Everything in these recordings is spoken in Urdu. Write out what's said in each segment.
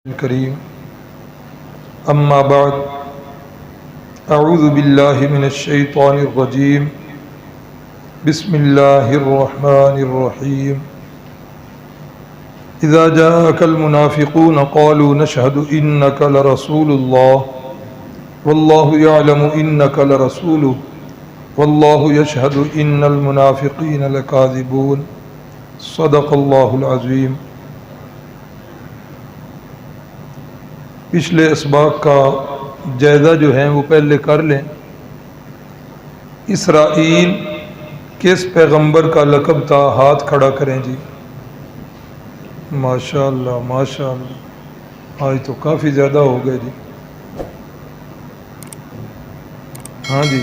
کریم اما بعد اعوذ باللہ من الشیطان الرجیم بسم اللہ الرحمن الرحیم اذا جاءك المنافقون قالوا نشهد انك لرسول الله والله يعلم انك لرسوله والله يشهد ان المنافقین لکاذبون صدق اللہ العظیم۔ پچھلے اسباق کا جائزہ جو ہے وہ پہلے کر لیں۔ اسرائیل کس پیغمبر کا لقب تھا؟ ہاتھ کھڑا کریں جی۔ ماشاء اللہ ماشاء اللہ، آج تو کافی زیادہ ہو گئے جی۔ ہاں جی،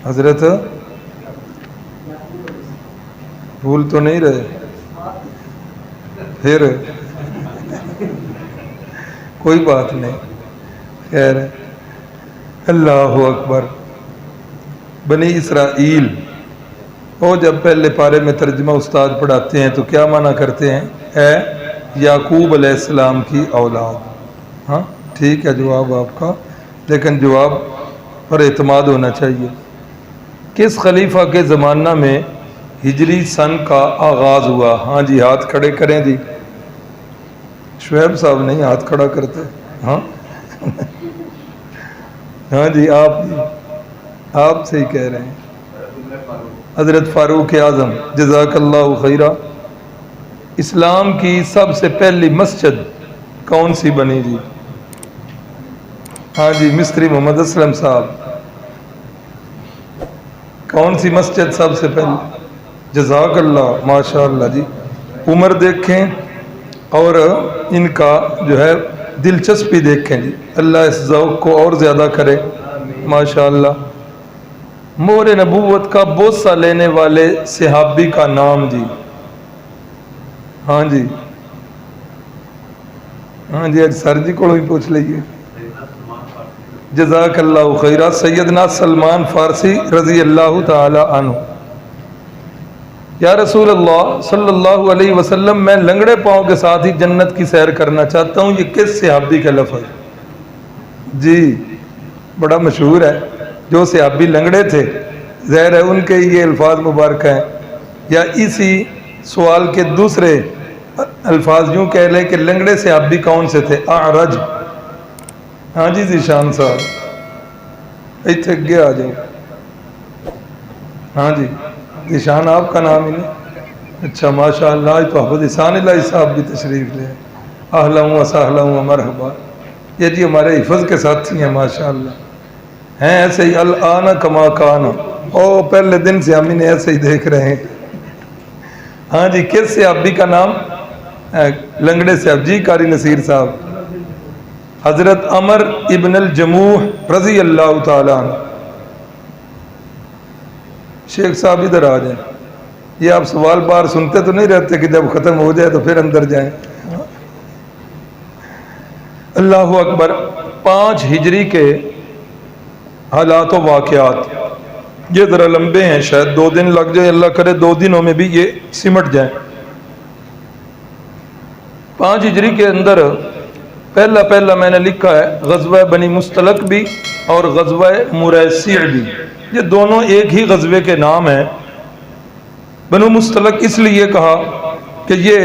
حضرت بھول تو نہیں رہے؟ پھر کوئی بات نہیں، خیر ہے۔ اللہ اکبر۔ بنی اسرائیل، وہ جب پہلے پارے میں ترجمہ استاد پڑھاتے ہیں تو کیا معنی کرتے ہیں؟ اے یعقوب علیہ السلام کی اولاد۔ ہاں ٹھیک ہے جواب آپ کا، لیکن جواب پر اعتماد ہونا چاہیے۔ کس خلیفہ کے زمانہ میں ہجری سن کا آغاز ہوا؟ ہاں جی، ہاتھ کھڑے کریں جی۔ شعیب صاحب نہیں ہاتھ کھڑا کرتے؟ ہاں ہاں جی، آپ سے ہی کہہ رہے ہیں۔ حضرت فاروق اعظم جزاک اللہ خیرہ۔ اسلام کی سب سے پہلی مسجد کون سی بنی جی؟ ہاں جی، مستری محمد اسلم صاحب، کون سی مسجد سب سے پہلی؟ جزاک اللہ ماشاء اللہ جی۔ عمر دیکھیں اور ان کا جو ہے دلچسپی دیکھیں جی، اللہ اس ذوق کو اور زیادہ کرے ماشاء اللہ۔ مہر نبوت کا بوسہ لینے والے صحابی کا نام جی؟ ہاں جی ہاں جی، سر جی کو ہی پوچھ لیجیے۔ جزاک اللہ خیرہ۔ سیدنا سلمان فارسی رضی اللہ تعالی عنہ۔ یا رسول اللہ صلی اللہ علیہ وسلم، میں لنگڑے پاؤں کے ساتھ ہی جنت کی سیر کرنا چاہتا ہوں، یہ کس صحابی کا لفظ؟ جی بڑا مشہور ہے، جو صحابی لنگڑے تھے، ظاہر ہے ان کے یہ الفاظ مبارک ہیں، یا اسی سوال کے دوسرے الفاظ یوں کہہ لیں کہ لنگڑے صحابی کون سے تھے؟ اعرج۔ ہاں جی ذیشان صاحب اتنے گے آ جاؤ۔ ہاں جی، ذیشان آپ کا نام ہی نہیں؟ اچھا ماشاء اللہ، آج تو حافظ احسان الہی صاحب بھی تشریف لے۔ اہلا و سہلا و مرحبا۔ یہ جی ہمارے حفظ کے ساتھی ہیں ماشاء اللہ، ہیں ایسے ہی الان کما کان، او پہلے دن سے ہم انہیں ایسے ہی دیکھ رہے ہیں۔ ہاں جی، کس صحابی کا نام؟ لنگڑے صاحب جی، قاری نصیر صاحب۔ حضرت عمر ابن الجموح رضی اللہ تعالیٰ عنہ۔ شیخ صاحب ادھر آ جائیں، یہ آپ سوال بار سنتے تو نہیں رہتے کہ جب ختم ہو جائے تو پھر اندر جائیں؟ اللہ اکبر۔ 5 ہجری کے حالات و واقعات، یہ ذرا لمبے ہیں، شاید 2 دن لگ جائے، اللہ کرے 2 دنوں میں بھی یہ سمٹ جائیں۔ 5 ہجری کے اندر پہلا میں نے لکھا ہے غزوہ بنی مستلق بھی اور غزوہ مریسیع بھی، یہ دونوں ایک ہی غزوے کے نام ہیں۔ بنو مستلق اس لیے کہا کہ یہ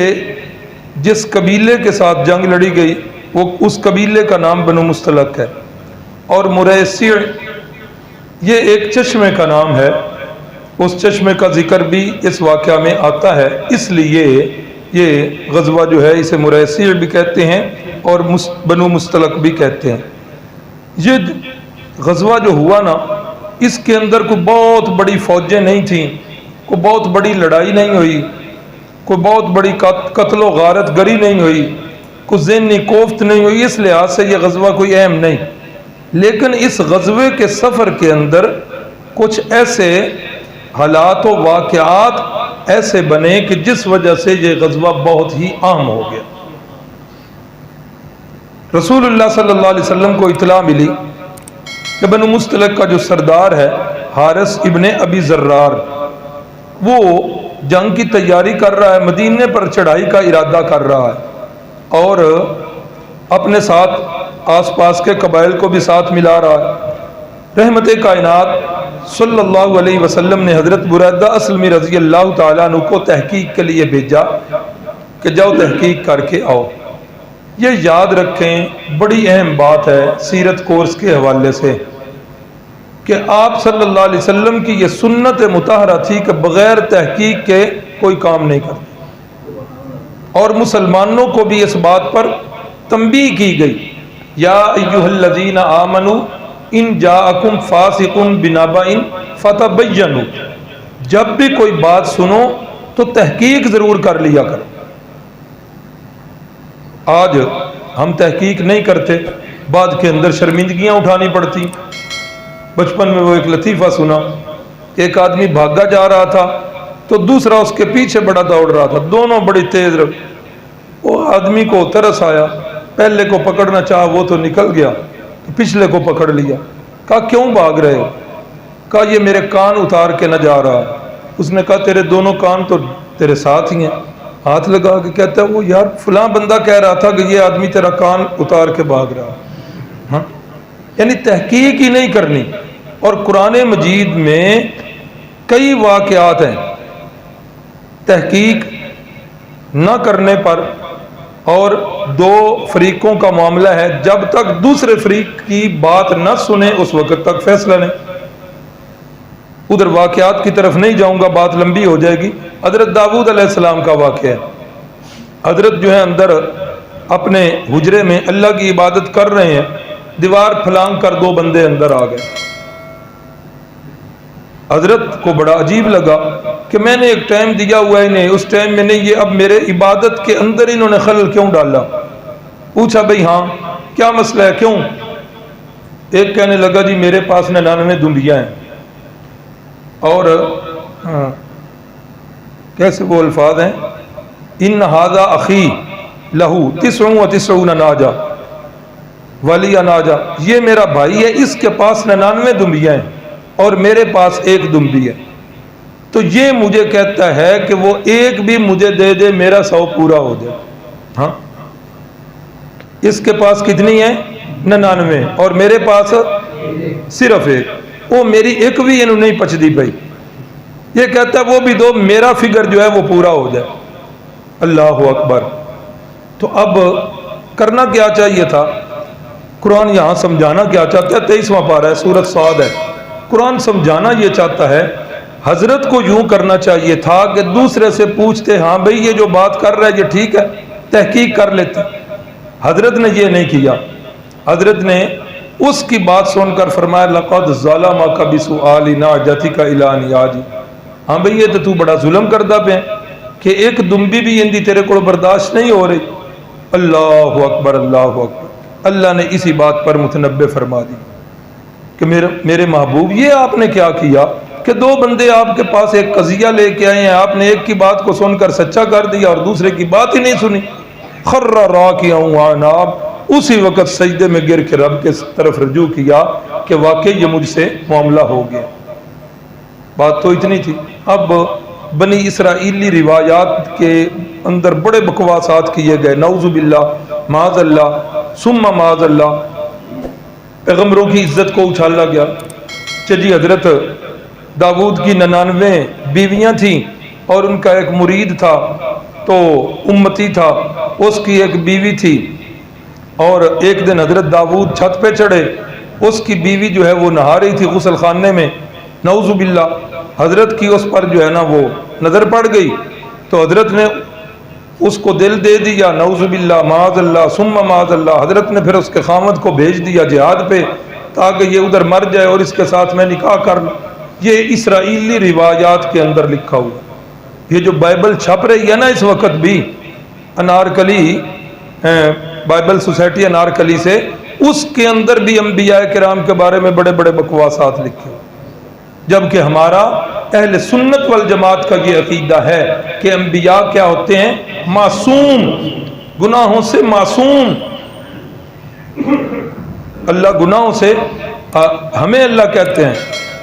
جس قبیلے کے ساتھ جنگ لڑی گئی وہ اس قبیلے کا نام بنو مستلق ہے، اور مریسیع یہ ایک چشمے کا نام ہے، اس چشمے کا ذکر بھی اس واقعہ میں آتا ہے، اس لیے یہ غزوہ جو ہے اسے مریسیع بھی کہتے ہیں اور بنو مستلق بھی کہتے ہیں۔ یہ غزوہ جو ہوا نا، اس کے اندر کوئی بہت بڑی فوجیں نہیں تھیں، کوئی بہت بڑی لڑائی نہیں ہوئی، کوئی بہت بڑی قتل و غارت گری نہیں ہوئی، کوئی ذہنی کوفت نہیں ہوئی، اس لحاظ سے یہ غزوہ کوئی اہم نہیں۔ لیکن اس غزوے کے سفر کے اندر کچھ ایسے حالات و واقعات ایسے بنے کہ جس وجہ سے یہ غزوہ بہت ہی اہم ہو گیا۔ رسول اللہ صلی اللہ علیہ وسلم کو اطلاع ملی کہ بنو مستلق کا جو سردار ہے حارث ابن ابی ذرار، وہ جنگ کی تیاری کر رہا ہے، مدینے پر چڑھائی کا ارادہ کر رہا ہے اور اپنے ساتھ آس پاس کے قبائل کو بھی ساتھ ملا رہا ہے۔ رحمت کائنات صلی اللہ علیہ وسلم نے حضرت بریدہ اسلمی رضی اللہ تعالیٰ عنہ کو تحقیق کے لیے بھیجا کہ جاؤ تحقیق کر کے آؤ۔ یہ یاد رکھیں، بڑی اہم بات ہے سیرت کورس کے حوالے سے کہ آپ صلی اللہ علیہ وسلم کی یہ سنت مطہرہ تھی کہ بغیر تحقیق کے کوئی کام نہیں کرتے، اور مسلمانوں کو بھی اس بات پر تنبیہ کی گئی، یا ایھا الذین آمنوا ان جاءکم فاسق بنبأ فتبینوا، جب بھی کوئی بات سنو تو تحقیق ضرور کر لیا کرو۔ آج ہم تحقیق نہیں کرتے، بعد کے اندر شرمندگیاں اٹھانی پڑتی۔ بچپن میں وہ ایک لطیفہ سنا، ایک آدمی بھاگا جا رہا تھا تو دوسرا اس کے پیچھے بڑا دوڑ رہا تھا، دونوں بڑی تیز رہے۔ وہ آدمی کو ترس آیا، پہلے کو پکڑنا چاہا، وہ تو نکل گیا، تو پچھلے کو پکڑ لیا۔ کہا کیوں بھاگ رہے ہو؟ کہا یہ میرے کان اتار کے نہ جا رہا ہے۔ اس نے کہا تیرے دونوں کان تو تیرے ساتھ ہی ہیں۔ ہاتھ لگا کے کہتا ہے وہ یار فلاں بندہ کہہ رہا تھا کہ یہ آدمی تیرا کان اتار کے بھاگ رہا ہے۔ ہاں، یعنی تحقیق ہی نہیں کرنی۔ اور قرآن مجید میں کئی واقعات ہیں تحقیق نہ کرنے پر، اور دو فریقوں کا معاملہ ہے، جب تک دوسرے فریق کی بات نہ سنیں اس وقت تک فیصلہ نہیں۔ ادھر واقعات کی طرف نہیں جاؤں گا، بات لمبی ہو جائے گی۔ حضرت داؤد علیہ السلام کا واقعہ ہے۔ حضرت جو ہے اندر اپنے حجرے میں اللہ کی عبادت کر رہے ہیں، دیوار پھلانگ کر دو بندے اندر آ گئے۔ حضرت کو بڑا عجیب لگا کہ میں نے ایک ٹائم دیا ہوا ہے انہیں، اس ٹائم میں نے یہ اب میرے عبادت کے اندر انہوں نے خلل کیوں ڈالا؟ پوچھا بھئی ہاں کیا مسئلہ ہے، کیوں؟ ایک کہنے لگا جی میرے پاس 99 دمبیاں ہیں، اور کیسے وہ الفاظ ہیں، ان ھذا اخی لہو 99 ناجا ولی ناجا، یہ میرا بھائی ہے، اس کے پاس 99 دمبیاں ہیں اور میرے پاس ایک دمبی ہے، تو یہ مجھے کہتا ہے کہ وہ ایک بھی مجھے دے دے میرا 100 پورا ہو جائے۔ ہاں، اس کے پاس کتنی ہے؟ 99، اور میرے پاس صرف ایک، وہ میری ایک بھی انہوں نہیں پچ دی بھائی، یہ کہتا ہے وہ بھی دو، میرا فگر جو ہے وہ پورا ہو جائے۔ اللہ اکبر۔ تو اب کرنا کیا چاہیے تھا؟ قرآن یہاں سمجھانا کیا چاہتا ہے؟ 23واں پارہ ہے، سورۃ صاد ہے۔ قرآن سمجھانا یہ چاہتا ہے حضرت کو یوں کرنا چاہیے تھا کہ دوسرے سے پوچھتے ہاں بھئی یہ جو بات کر رہا ہے یہ ٹھیک ہے، تحقیق کر لیتے۔ حضرت نے یہ نہیں کیا، حضرت نے اس کی بات سن کر فرمایا لقد ظلمک بسؤال نعجتک الی نیاجی، ہاں بھئی یہ تو بڑا ظلم کردا پہ کہ ایک دمبی بھی اندی تیرے کو برداشت نہیں ہو رہی۔ اللہ اکبر، اللہ اکبر۔ اللہ نے اسی بات پر متنبہ فرما دی کہ میرے محبوب یہ آپ نے کیا کیا کہ دو بندے آپ کے پاس ایک قضیہ لے کے آئے ہیں، آپ نے ایک کی بات کو سن کر سچا کر دیا اور دوسرے کی بات ہی نہیں سنی۔ خر راکعا واناب، اسی وقت سجدے میں گر کے رب کے طرف رجوع کیا کہ واقعی یہ مجھ سے معاملہ ہو گیا۔ بات تو اتنی تھی۔ اب بنی اسرائیلی روایات کے اندر بڑے بکواسات کیے گئے، نعوذ باللہ، معاذ اللہ ثم معاذ اللہ، پیغمبروں کی عزت کو اچھالا گیا۔ چلی حضرت داؤد کی 99 بیویاں تھیں اور ان کا ایک مرید تھا، تو امتی تھا، اس کی ایک بیوی تھی، اور ایک دن حضرت داؤد چھت پہ چڑھے، اس کی بیوی جو ہے وہ نہا رہی تھی غسل خانے میں، نعوذ باللہ، حضرت کی اس پر جو ہے نا وہ نظر پڑ گئی، تو حضرت نے اس کو دل دے دیا، نعوذ باللہ معاذ اللہ ثم معاذ اللہ۔ حضرت نے پھر اس کے خامد کو بھیج دیا جہاد پہ تاکہ یہ ادھر مر جائے اور اس کے ساتھ میں نکاح کر لوں۔ یہ اسرائیلی روایات کے اندر لکھا ہوا۔ یہ جو بائبل چھپ رہی ہے نا اس وقت بھی انارکلی، بائبل سوسائٹی انارکلی سے، اس کے اندر بھی انبیاء کرام کے بارے میں بڑے بڑے بکواسات لکھے، جبکہ ہمارا اہل سنت والجماعت کا یہ عقیدہ ہے کہ انبیاء کیا ہوتے ہیں؟ معصوم، گناہوں سے معصوم۔ اللہ گناہوں سے، ہمیں اللہ کہتے ہیں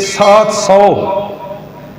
700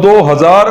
2000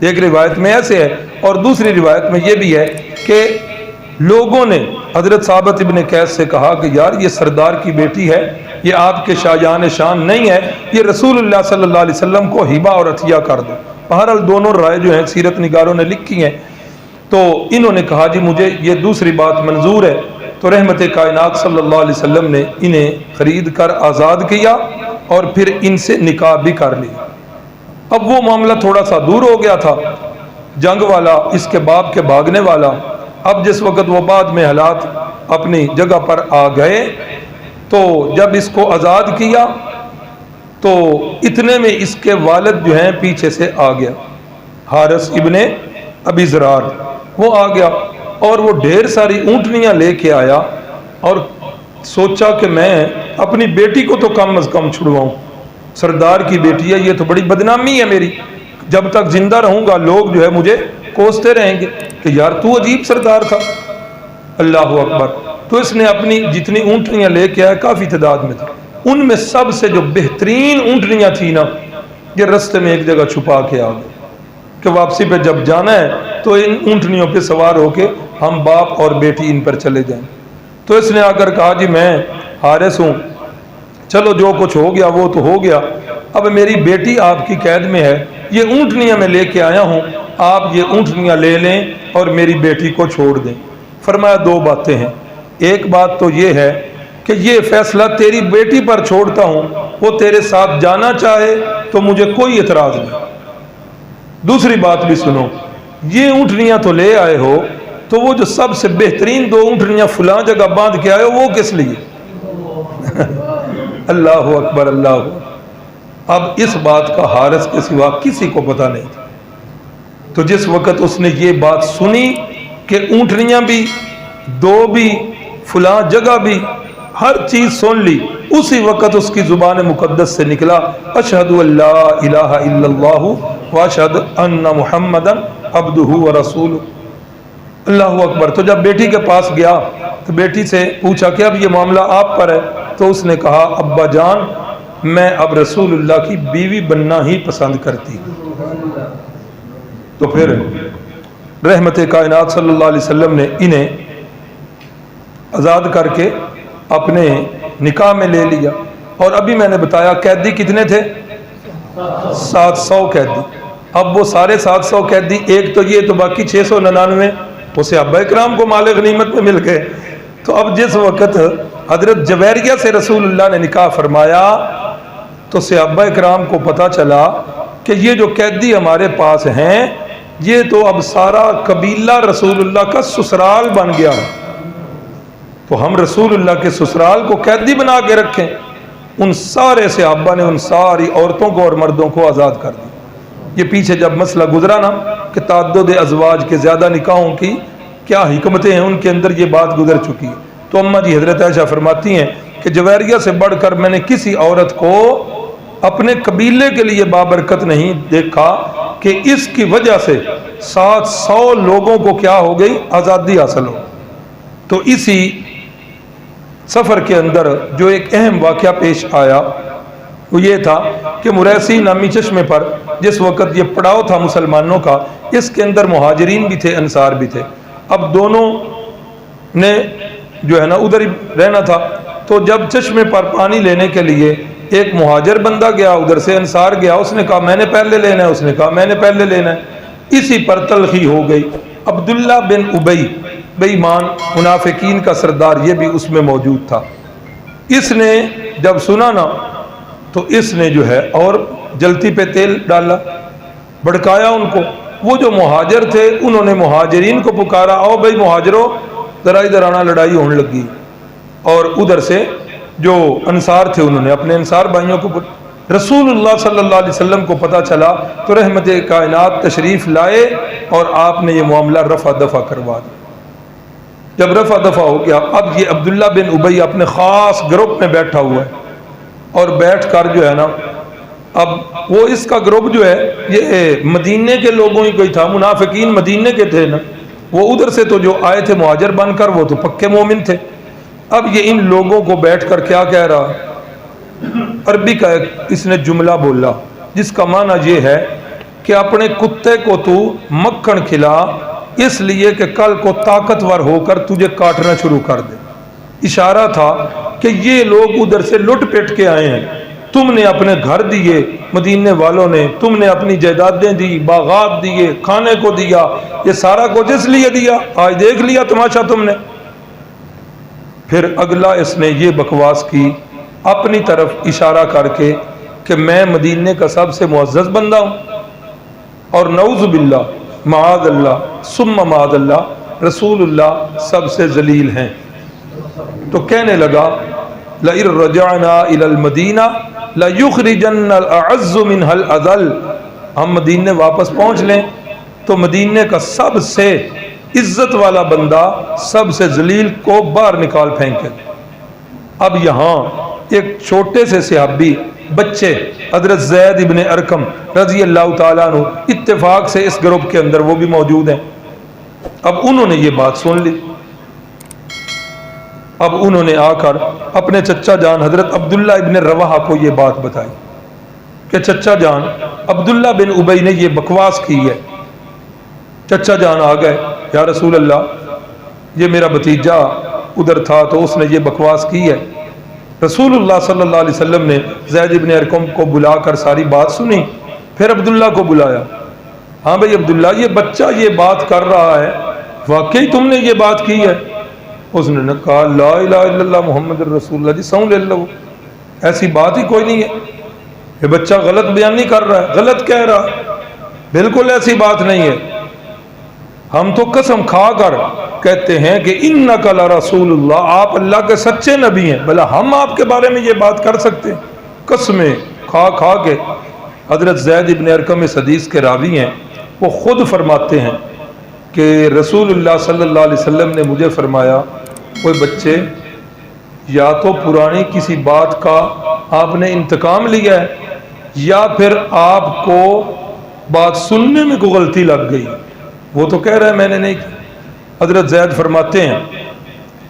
ایک روایت میں ایسے ہے، اور دوسری روایت میں یہ بھی ہے کہ لوگوں نے حضرت ثابت ابن قیس سے کہا کہ یار یہ سردار کی بیٹی ہے، یہ آپ کے شاہجہاں شان نہیں ہے، یہ رسول اللہ صلی اللہ علیہ وسلم کو ہبہ اور عطیہ کر دو۔ بہرحال دونوں رائے جو ہیں سیرت نگاروں نے لکھی ہیں، تو انہوں نے کہا جی مجھے یہ دوسری بات منظور ہے، تو رحمت کائنات صلی اللہ علیہ وسلم نے انہیں خرید کر آزاد کیا اور پھر ان سے نکاح بھی کر لیا۔ اب وہ معاملہ تھوڑا سا دور ہو گیا تھا، جنگ والا، اس کے باپ کے بھاگنے والا۔ اب جس وقت وہ بعد میں حالات اپنی جگہ پر آ گئے تو جب اس کو آزاد کیا تو اتنے میں اس کے والد جو ہیں پیچھے سے آ گیا، حارث ابن ابی زرار، وہ آ گیا اور وہ ڈھیر ساری اونٹنیاں لے کے آیا اور سوچا کہ میں اپنی بیٹی کو تو کم از کم چھڑواؤں، سردار کی بیٹی ہے، یہ تو بڑی بدنامی ہے میری، جب تک زندہ رہوں گا لوگ جو ہے مجھے کوستے رہیں گے کہ یار تو عجیب سردار تھا۔ اللہ اکبر۔ تو اس نے اپنی جتنی اونٹنیاں لے کے آیا، کافی تعداد میں تھا، ان میں سب سے جو بہترین اونٹنیاں تھیں نا، یہ رستے میں ایک جگہ چھپا کے آ گئے کہ واپسی پہ جب جانا ہے تو ان اونٹنیوں پہ سوار ہو کے ہم باپ اور بیٹی ان پر چلے جائیں۔ تو اس نے آ کر کہا جی میں حارث ہوں، چلو جو کچھ ہو گیا وہ تو ہو گیا، اب میری بیٹی آپ کی قید میں ہے، یہ اونٹنیاں میں لے کے آیا ہوں، آپ یہ اونٹنیاں لے لیں اور میری بیٹی کو چھوڑ دیں۔ فرمایا دو باتیں ہیں، ایک بات تو یہ ہے کہ یہ فیصلہ تیری بیٹی پر چھوڑتا ہوں، وہ تیرے ساتھ جانا چاہے تو مجھے کوئی اعتراض نہیں، دوسری بات بھی سنو، یہ اونٹنیاں تو لے آئے ہو تو وہ جو سب سے بہترین دو اونٹنیاں فلاں جگہ باندھ کے آئے ہو وہ کس لیے؟ اللہ اکبر، اللہ اکبر۔ اب اس بات کا حارث کے سوا کسی کو پتہ نہیں تھا، تو جس وقت اس نے یہ بات سنی کہ اونٹنیاں بھی، دو بھی، فلاں جگہ بھی، ہر چیز سن لی، اسی وقت اس کی زبان مقدس سے نکلا اشہد ان لا الہ الا اللہ واشہد ان محمدا عبدہ ورسولہ۔ اللہ اکبر۔ تو جب بیٹی کے پاس گیا تو بیٹی سے پوچھا کہ اب یہ معاملہ آپ پر ہے، تو اس نے کہا ابا جان میں اب رسول اللہ کی بیوی بننا ہی پسند کرتی ہوں۔ تو پھر رحمت کائنات صلی اللہ علیہ وسلم نے انہیں آزاد کر کے اپنے نکاح میں لے لیا، اور ابھی میں نے بتایا قیدی کتنے تھے؟ 700 قیدی۔ اب وہ سارے 700 قیدی، ایک تو یہ تو باقی 699 وہ صحابہ کرام کو مال غنیمت میں مل گئے۔ تو اب جس وقت حضرت جویریہ سے رسول اللہ نے نکاح فرمایا تو صحابہ کرام کو پتہ چلا کہ یہ جو قیدی ہمارے پاس ہیں یہ تو اب سارا قبیلہ رسول اللہ کا سسرال بن گیا ہے، تو ہم رسول اللہ کے سسرال کو قیدی بنا کے رکھیں۔ ان سارے صحابہ نے ان ساری عورتوں کو اور مردوں کو آزاد کر دیا۔ یہ پیچھے جب مسئلہ گزرا نا کہ تعدد ازواج کے زیادہ نکاحوں کی کیا حکمتیں ہیں، ان کے اندر یہ بات گزر چکی ہے۔ تو اماں جی حضرت عائشہ فرماتی ہیں کہ جویریہ سے بڑھ کر میں نے کسی عورت کو اپنے قبیلے کے لیے بابرکت نہیں دیکھا کہ اس کی وجہ سے 700 لوگوں کو کیا ہو گئی؟ آزادی حاصل ہو۔ تو اسی سفر کے اندر جو ایک اہم واقعہ پیش آیا وہ یہ تھا کہ مریسی نامی چشمے پر جس وقت یہ پڑاؤ تھا مسلمانوں کا، اس کے اندر مہاجرین بھی تھے، انصار بھی تھے۔ اب دونوں نے جو ہے نا ادھر ہی رہنا تھا، تو جب چشمے پر پانی لینے کے لیے ایک مہاجر بندہ گیا، ادھر سے انصار گیا، اس نے کہا میں نے پہلے لینا ہے، اس نے کہا میں نے پہلے لینا ہے، اسی پر تلخی ہو گئی۔ عبداللہ بن ابی بے ایمان منافقین کا سردار یہ بھی اس میں موجود تھا۔ اس نے جب سنا نا تو اس نے جو ہے اور جلتی پہ تیل ڈالا، بھڑکایا ان کو۔ وہ جو مہاجر تھے انہوں نے مہاجرین کو پکارا، آؤ بھائی مہاجروں، ذرا ادھر آنا، لڑائی ہونے لگی۔ اور ادھر سے جو انصار تھے انہوں نے اپنے انصار بھائیوں کو، رسول اللہ صلی اللہ علیہ وسلم کو پتہ چلا تو رحمت کائنات تشریف لائے اور آپ نے یہ معاملہ رفع دفع کروا دیا۔ جب رفع دفع ہو گیا، اب یہ عبداللہ بن ابی اپنے خاص گروپ میں بیٹھا ہوا ہے، اور بیٹھ کر جو ہے نا اب وہ اس کا گروپ جو ہے یہ مدینے کے لوگوں ہی کوئی تھا، منافقین مدینے کے تھے نا، وہ ادھر سے تو جو آئے تھے مہاجر بن کر وہ تو پکے مومن تھے۔ اب یہ ان لوگوں کو بیٹھ کر کیا کہہ رہا، عربی کا اس نے جملہ بولا جس کا معنی یہ ہے کہ اپنے کتے کو تو مکھن کھلا اس لیے کہ کل کو طاقتور ہو کر تجھے کاٹنا شروع کر دے۔ اشارہ تھا کہ یہ لوگ ادھر سے لٹ پٹ کے آئے ہیں، تم نے اپنے گھر دیے، مدینے والوں نے تم نے اپنی جائیدادیں دی، باغات دیے، کھانے کو دیا، یہ سارا کچھ اس لیے دیا، آج دیکھ لیا تماشا تم نے۔ پھر اگلا اس نے یہ بکواس کی اپنی طرف اشارہ کر کے کہ میں مدینے کا سب سے معزز بندہ ہوں، اور نعوذ باللہ معاذ اللہ ثم معاذ اللہ رسول اللہ سب سے ذلیل ہیں۔ تو کہنے لگا لئن رجعنا الى المدینہ لَيُخْرِجَنَّ الْأَعَزُّ مِنْهَا الْأَذَلَّ، ہم مدینے واپس پہنچ لیں تو مدینے کا سب سے عزت والا بندہ سب سے ذلیل کو باہر نکال پھینکے۔ اب یہاں ایک چھوٹے سے صحابی بچے حضرت زید ابن ارقم رضی اللہ تعالیٰ عنہ اتفاق سے اس گروپ کے اندر وہ بھی موجود ہیں۔ اب انہوں نے یہ بات سن لی، اب انہوں نے آ کر اپنے چچا جان حضرت عبداللہ ابن رواحہ کو یہ بات بتائی کہ چچا جان عبداللہ بن ابی نے یہ بکواس کی ہے۔ چچا جان آ گئے، یا رسول اللہ یہ میرا بھتیجا ادھر تھا تو اس نے یہ بکواس کی ہے۔ رسول اللہ صلی اللہ علیہ وسلم نے زید ابن ارقم کو بلا کر ساری بات سنی، پھر عبداللہ کو بلایا، ہاں بھئی عبداللہ یہ بچہ یہ بات کر رہا ہے، واقعی تم نے یہ بات کی ہے؟ اس نے کہا لا الہ الا اللہ محمد رسول اللہ، جی سون لے لو، ایسی بات ہی کوئی نہیں ہے، یہ بچہ غلط بیان نہیں کر رہا ہے، غلط کہہ رہا ہے، بالکل ایسی بات نہیں ہے، ہم تو قسم کھا کر کہتے ہیں کہ انک لرسول اللہ، آپ اللہ کے سچے نبی ہیں، بھلا ہم آپ کے بارے میں یہ بات کر سکتے ہیں؟ قسمیں کھا کھا کے حضرت زید ابن ارقم اس حدیث کے راوی ہیں، وہ خود فرماتے ہیں کہ رسول اللہ صلی اللہ علیہ وسلم نے مجھے فرمایا کوئی بچے یا تو پرانی کسی بات کا آپ نے انتقام لیا ہے یا پھر آپ کو بات سننے میں کوئی غلطی لگ گئی، وہ تو کہہ رہا ہے میں نے نہیں کی۔ حضرت زید فرماتے ہیں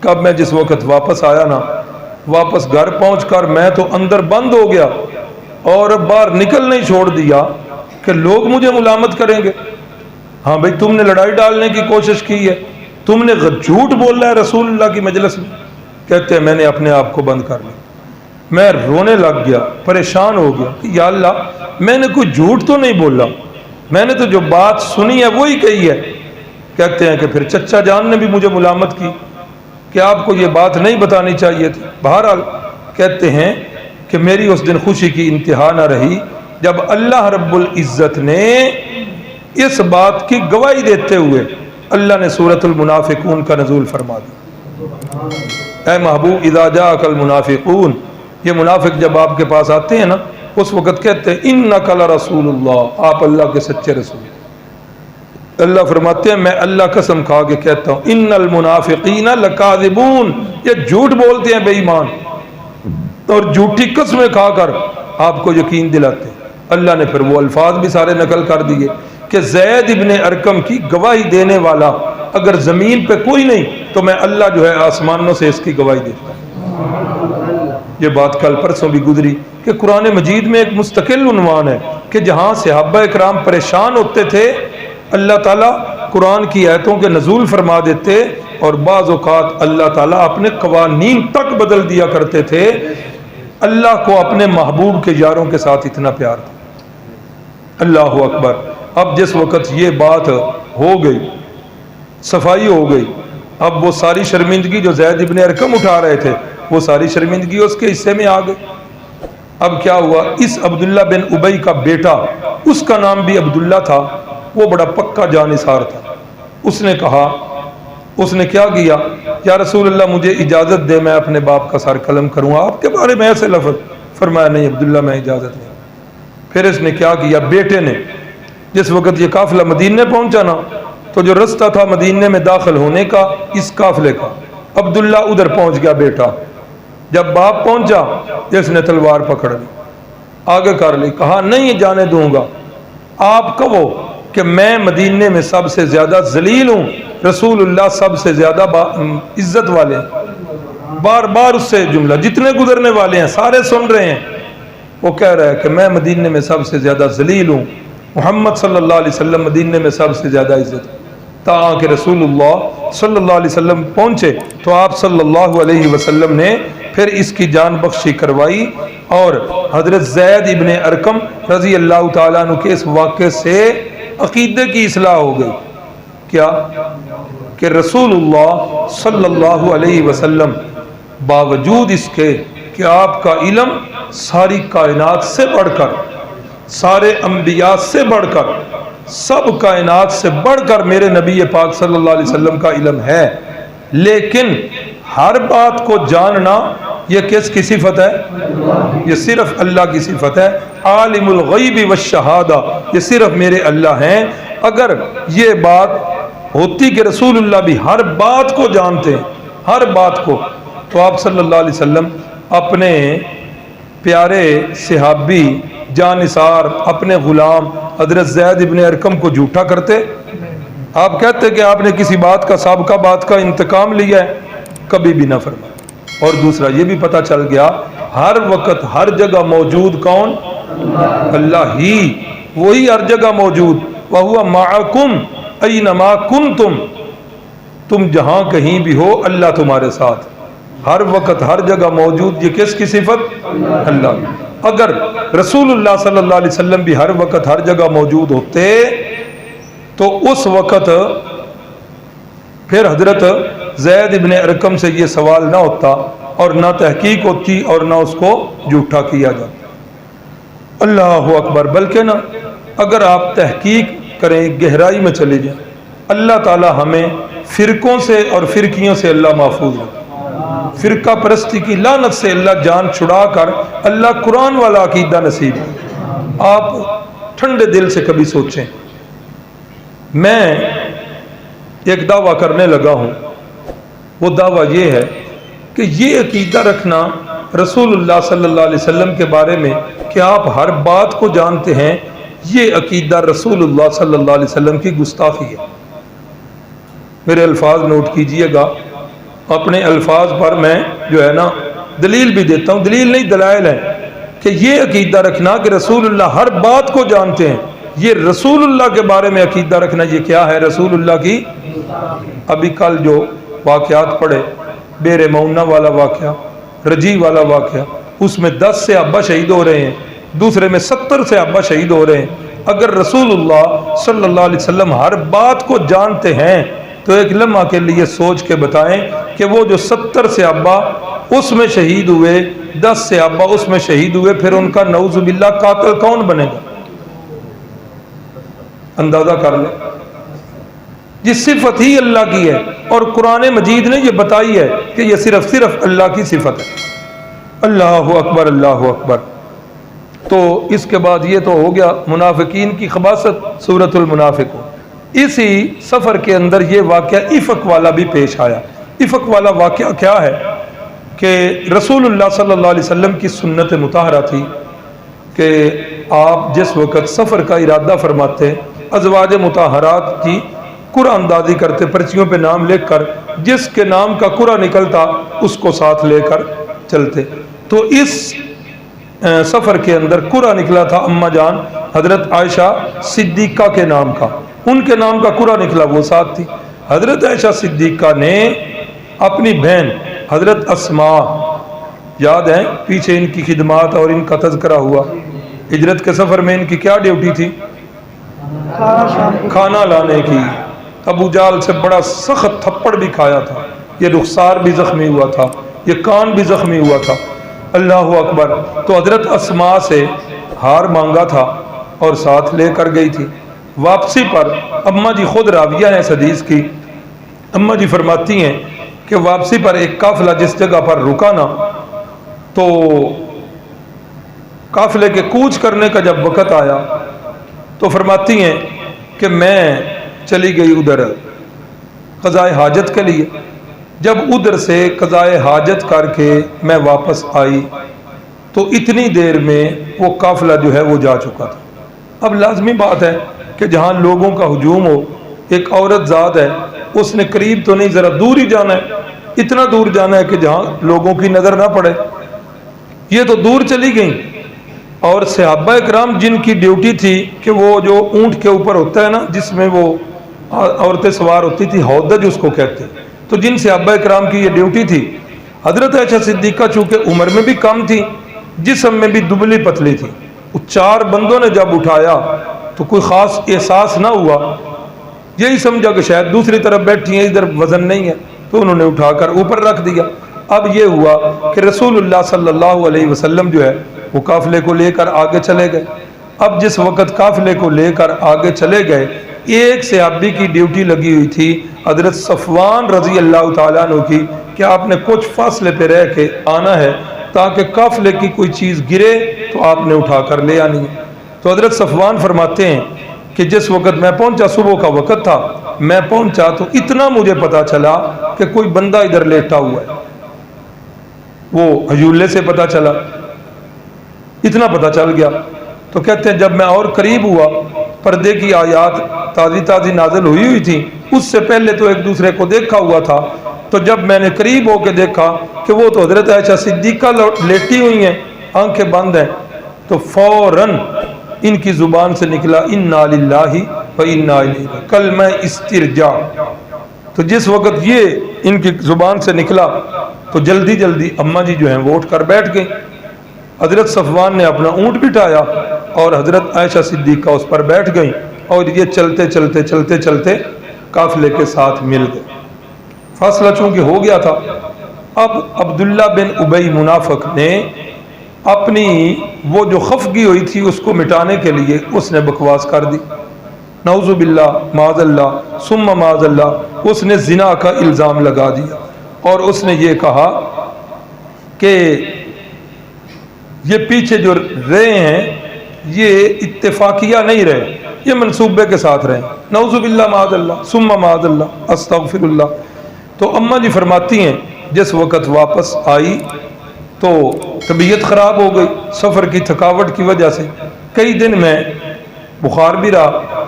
کب میں جس وقت واپس آیا نا، واپس گھر پہنچ کر میں تو اندر بند ہو گیا اور باہر نکل نہیں چھوڑ دیا کہ لوگ مجھے ملامت کریں گے، ہاں بھئی تم نے لڑائی ڈالنے کی کوشش کی ہے، تم نے جھوٹ بول رہا ہے رسول اللہ کی مجلس میں۔ کہتے ہیں میں نے اپنے آپ کو بند کر لیا، میں رونے لگ گیا، پریشان ہو گیا کہ یا اللہ میں نے کوئی جھوٹ تو نہیں بولا، میں نے تو جو بات سنی ہے وہی کہی ہے۔ کہتے ہیں کہ پھر چچا جان نے بھی مجھے ملامت کی کہ آپ کو یہ بات نہیں بتانی چاہیے تھی۔ بہرحال کہتے ہیں کہ میری اس دن خوشی کی انتہا نہ رہی جب اللہ رب العزت نے اس بات کی گواہی دیتے ہوئے اللہ نے سورۃ المنافقون کا نزول فرما دیا۔ اے محبوب اذا جاءک المنافقون، یہ منافق جب آپ کے پاس آتے ہیں نا اس وقت کہتے ہیں انک لرسول اللہ، آپ اللہ کے سچے رسول۔ اللہ فرماتے ہیں میں اللہ قسم کھا کے کہتا ہوں ان المنافقین لکاذبون، یہ جھوٹ بولتے ہیں بے ایمان اور جھوٹی قسمیں کھا کر آپ کو یقین دلاتے ہیں۔ اللہ نے پھر وہ الفاظ بھی سارے نقل کر دیے کہ زید ابن ارقم کی گواہی دینے والا اگر زمین پہ کوئی نہیں تو میں اللہ جو ہے آسمانوں سے اس کی گواہی دیتا ہوں۔ یہ بات کل پرسوں بھی گزری کہ قرآن مجید میں ایک مستقل عنوان ہے کہ جہاں صحابہ اکرام پریشان ہوتے تھے اللہ تعالیٰ قرآن کی آیتوں کے نزول فرما دیتے، اور بعض اوقات اللہ تعالیٰ اپنے قوانین تک بدل دیا کرتے تھے۔ اللہ کو اپنے محبوب کے یاروں کے ساتھ اتنا پیار تھا۔ اللہ اکبر۔ اب جس وقت یہ بات ہو گئی، صفائی ہو گئی، اب وہ ساری شرمندگی جو زید ابن ارقم اٹھا رہے تھے وہ ساری شرمندگی اس کے حصے میں آ گئی۔ اب کیا ہوا، اس عبداللہ بن ابی کا بیٹا، اس کا نام بھی عبداللہ تھا، وہ بڑا پکا جانثار تھا، اس نے کہا، اس نے کیا کیا، یا رسول اللہ مجھے اجازت دے میں اپنے باپ کا سر قلم کروں آپ کے بارے میں ایسے لفظ۔ فرمایا نہیں عبداللہ میں اجازت نہیں۔ پھر اس نے کیا کیا، بیٹے نے جس وقت یہ قافلہ مدینے پہنچا نا تو جو رستہ تھا مدینے میں داخل ہونے کا اس قافلے کا، عبداللہ ادھر پہنچ گیا بیٹا، جب باپ پہنچا اس نے تلوار پکڑ لی، آگے کر لی، کہا نہیں جانے دوں گا، آپ کہو کہ میں مدینے میں سب سے زیادہ ذلیل ہوں، رسول اللہ سب سے زیادہ عزت والے ہیں۔ بار بار اس سے جملہ جتنے گزرنے والے ہیں سارے سن رہے ہیں، وہ کہہ رہا ہے کہ میں مدینے میں سب سے زیادہ ذلیل ہوں، محمد صلی اللہ علیہ وسلم مدینے میں سب سے زیادہ عزت، تاکہ رسول اللہ صلی اللہ علیہ وسلم پہنچے تو آپ صلی اللہ علیہ وسلم نے پھر اس کی جان بخشی کروائی، اور حضرت زید ابن ارقم رضی اللہ تعالیٰ عنہ کے اس واقعے سے عقیدے کی اصلاح ہو گئی، کیا کہ رسول اللہ صلی اللہ علیہ وسلم باوجود اس کے کہ آپ کا علم ساری کائنات سے بڑھ کر، سارے انبیاء سے بڑھ کر، سب کائنات سے بڑھ کر میرے نبی پاک صلی اللہ علیہ وسلم کا علم ہے، لیکن ہر بات کو جاننا یہ کس کی صفت ہے؟ یہ صرف اللہ کی صفت ہے۔ عالم الغیب والشہادہ، یہ صرف میرے اللہ ہیں۔ اگر یہ بات ہوتی کہ رسول اللہ بھی ہر بات کو جانتے ہیں، ہر بات کو، تو آپ صلی اللہ علیہ وسلم اپنے پیارے صحابی جانثار اپنے غلام حضرت زید ابن ارقم کو جھوٹا کرتے؟ آپ کہتے کہ آپ نے کسی بات کا سابقہ بات کا انتقام لیا ہے؟ کبھی بھی نہ فرمایا۔ اور دوسرا یہ بھی پتہ چل گیا ہر وقت ہر جگہ موجود کون؟ اللہ ہی، وہی ہر جگہ موجود، وَهُوَ مَعَكُمْ أَيْنَمَا كُنْتُمْ، تم جہاں کہیں بھی ہو اللہ تمہارے ساتھ، ہر وقت ہر جگہ موجود۔ یہ کس کی صفت؟ اللہ۔ اگر رسول اللہ صلی اللہ علیہ وسلم بھی ہر وقت ہر جگہ موجود ہوتے تو اس وقت پھر حضرت زید ابن ارقم سے یہ سوال نہ ہوتا اور نہ تحقیق ہوتی اور نہ اس کو جھوٹا کیا جاتا۔ اللہ اکبر۔ بلکہ نا اگر آپ تحقیق کریں، گہرائی میں چلے جائیں، اللہ تعالی ہمیں فرقوں سے اور فرقیوں سے اللہ محفوظ رکھے، فرقہ پرستی کی لعنت سے اللہ جان چھڑا کر اللہ قرآن والا عقیدہ نصیب کرے۔ آپ ٹھنڈے دل سے کبھی سوچیں، میں ایک دعویٰ کرنے لگا ہوں، وہ دعویٰ یہ ہے کہ یہ عقیدہ رکھنا رسول اللہ صلی اللہ علیہ وسلم کے بارے میں کہ آپ ہر بات کو جانتے ہیں، یہ عقیدہ رسول اللہ صلی اللہ علیہ وسلم کی گستاخی ہے۔ میرے الفاظ نوٹ کیجئے گا، اپنے الفاظ پر میں جو ہے نا دلیل بھی دیتا ہوں، دلیل نہیں دلائل ہے، کہ یہ عقیدہ رکھنا کہ رسول اللہ ہر بات کو جانتے ہیں، یہ رسول اللہ کے بارے میں عقیدہ رکھنا یہ کیا ہے؟ رسول اللہ کی۔ ابھی کل جو واقعات پڑھے، بیر معونہ والا واقعہ، رجی والا واقعہ، اس میں 10 صحابہ شہید ہو رہے ہیں، دوسرے میں 70 صحابہ شہید ہو رہے ہیں۔ اگر رسول اللہ صلی اللہ علیہ وسلم ہر بات کو جانتے ہیں تو ایک لمحہ کے لیے سوچ کے بتائیں کہ وہ جو 70 صحابہ اس میں شہید ہوئے، 10 صحابہ اس میں شہید ہوئے، پھر ان کا نعوذ باللہ قاتل کون بنے گا؟ اندازہ کر لیں۔ یہ صفت ہی اللہ کی ہے، اور قرآن مجید نے یہ بتائی ہے کہ یہ صرف اللہ کی صفت ہے۔ اللہ اکبر، اللہ اکبر۔ تو اس کے بعد یہ تو ہو گیا منافقین کی خباثت، سورۃ المنافقون۔ اسی سفر کے اندر یہ واقعہ افق والا بھی پیش آیا۔ افق والا واقعہ کیا ہے کہ رسول اللہ صلی اللہ علیہ وسلم کی سنت مطہرہ تھی کہ آپ جس وقت سفر کا ارادہ فرماتے، ازواج مطہرات کی قرعہ اندازی کرتے، پرچیوں پہ نام لکھ کر جس کے نام کا قرعہ نکلتا اس کو ساتھ لے کر چلتے۔ تو اس سفر کے اندر قرعہ نکلا تھا اماں جان حضرت عائشہ صدیقہ کے نام کا، ان کے نام کا قرعہ نکلا، وہ ساتھ تھی۔ حضرت عائشہ صدیقہ نے اپنی بہن حضرت اسماء، یاد ہے پیچھے ان کی خدمات اور ان کا تذکرہ ہوا، ہجرت کے سفر میں ان کی کیا ڈیوٹی تھی؟ کھانا لانے کی۔ ابو جال سے بڑا سخت تھپڑ بھی کھایا تھا، یہ رخسار بھی زخمی ہوا تھا، یہ کان بھی زخمی ہوا تھا۔ اللہ اکبر۔ تو حضرت اسماء سے ہار مانگا تھا اور ساتھ لے کر گئی تھی۔ واپسی پر اماں جی خود راویہ ہیں اس حدیث کی، اماں جی فرماتی ہیں کہ واپسی پر ایک قافلہ جس جگہ پر رکا نا، تو قافلے کے کوچ کرنے کا جب وقت آیا تو فرماتی ہیں کہ میں چلی گئی ادھر قضائے حاجت کے لیے۔ جب ادھر سے قضائے حاجت کر کے میں واپس آئی تو اتنی دیر میں وہ قافلہ جو ہے وہ جا چکا تھا۔ اب لازمی بات ہے کہ جہاں لوگوں کا ہجوم ہو، ایک عورت ذات ہے، اس نے قریب تو نہیں، ذرا دور ہی جانا ہے، اتنا دور جانا ہے کہ جہاں لوگوں کی نظر نہ پڑے۔ یہ تو دور چلی گئیں، اور صحابہ اکرام جن کی ڈیوٹی تھی کہ وہ جو اونٹ کے اوپر ہوتا ہے نا جس میں وہ عورتیں سوار ہوتی تھی، ہودج اس کو کہتے ہیں، تو جن صحابہ اکرام کی یہ ڈیوٹی تھی، حضرت عائشہ صدیقہ چونکہ عمر میں بھی کم تھی، جسم میں بھی دبلی پتلی تھی، وہ 4 بندوں نے جب اٹھایا تو کوئی خاص احساس نہ ہوا، یہی سمجھا کہ شاید دوسری طرف بیٹھی ہیں، ادھر وزن نہیں ہے، تو انہوں نے اٹھا کر اوپر رکھ دیا۔ اب یہ ہوا کہ رسول اللہ صلی اللہ علیہ وسلم جو ہے وہ قافلے کو لے کر آگے چلے گئے۔ اب جس وقت قافلے کو لے کر آگے چلے گئے، ایک صحابی کی ڈیوٹی لگی ہوئی تھی حضرت صفوان رضی اللہ تعالیٰ عنہ کی کہ آپ نے کچھ فاصلے پہ رہ کے آنا ہے تاکہ قافلے کی کوئی چیز گرے تو آپ نے اٹھا کر لے آنی ہے۔ تو حضرت صفوان فرماتے ہیں کہ جس وقت میں پہنچا، صبح کا وقت تھا، میں پہنچا تو اتنا مجھے پتا چلا کہ کوئی بندہ ادھر لیٹا ہوا ہے، وہ ہجولے سے پتا چلا، اتنا پتا چل گیا۔ تو کہتے ہیں جب میں اور قریب ہوا، پردے کی آیات تازی تازی نازل ہوئی تھی، اس سے پہلے تو ایک دوسرے کو دیکھا ہوا تھا، تو جب میں نے قریب ہو کے دیکھا کہ وہ تو حضرت عائشہ صدیقہ لیٹی ہوئی ہیں، آنکھیں بند ہیں، تو فوراً ان کی زبان سے نکلا انا للہ و انا الیہ، کلمہ استرجاع۔ تو جس وقت یہ ان کی زبان سے نکلا تو جلدی جلدی اماں جی جو ہیں وہ اٹھ کر بیٹھ گئیں۔ حضرت صفوان نے اپنا اونٹ بٹھایا اور حضرت عائشہ صدیقہ اس پر بیٹھ گئیں، اور یہ چلتے چلتے چلتے چلتے قافلے کے ساتھ مل گئے۔ فاصلہ چونکہ ہو گیا تھا، اب عبداللہ بن ابی منافق نے اپنی وہ جو خفگی ہوئی تھی اس کو مٹانے کے لیے اس نے بکواس کر دی، نعوذ باللہ معاذ اللہ ثم معاذ اللہ، اس نے زنا کا الزام لگا دیا، اور اس نے یہ کہا کہ یہ پیچھے جو رہے ہیں یہ اتفاقیہ نہیں رہے، یہ منصوبے کے ساتھ رہے، نعوذ باللہ معاذ اللہ ثم معاذ اللہ استغفر اللہ۔ تو اماں جی فرماتی ہیں جس وقت واپس آئی تو طبیعت خراب ہو گئی سفر کی تھکاوٹ کی وجہ سے، کئی دن میں بخار بھی رہا،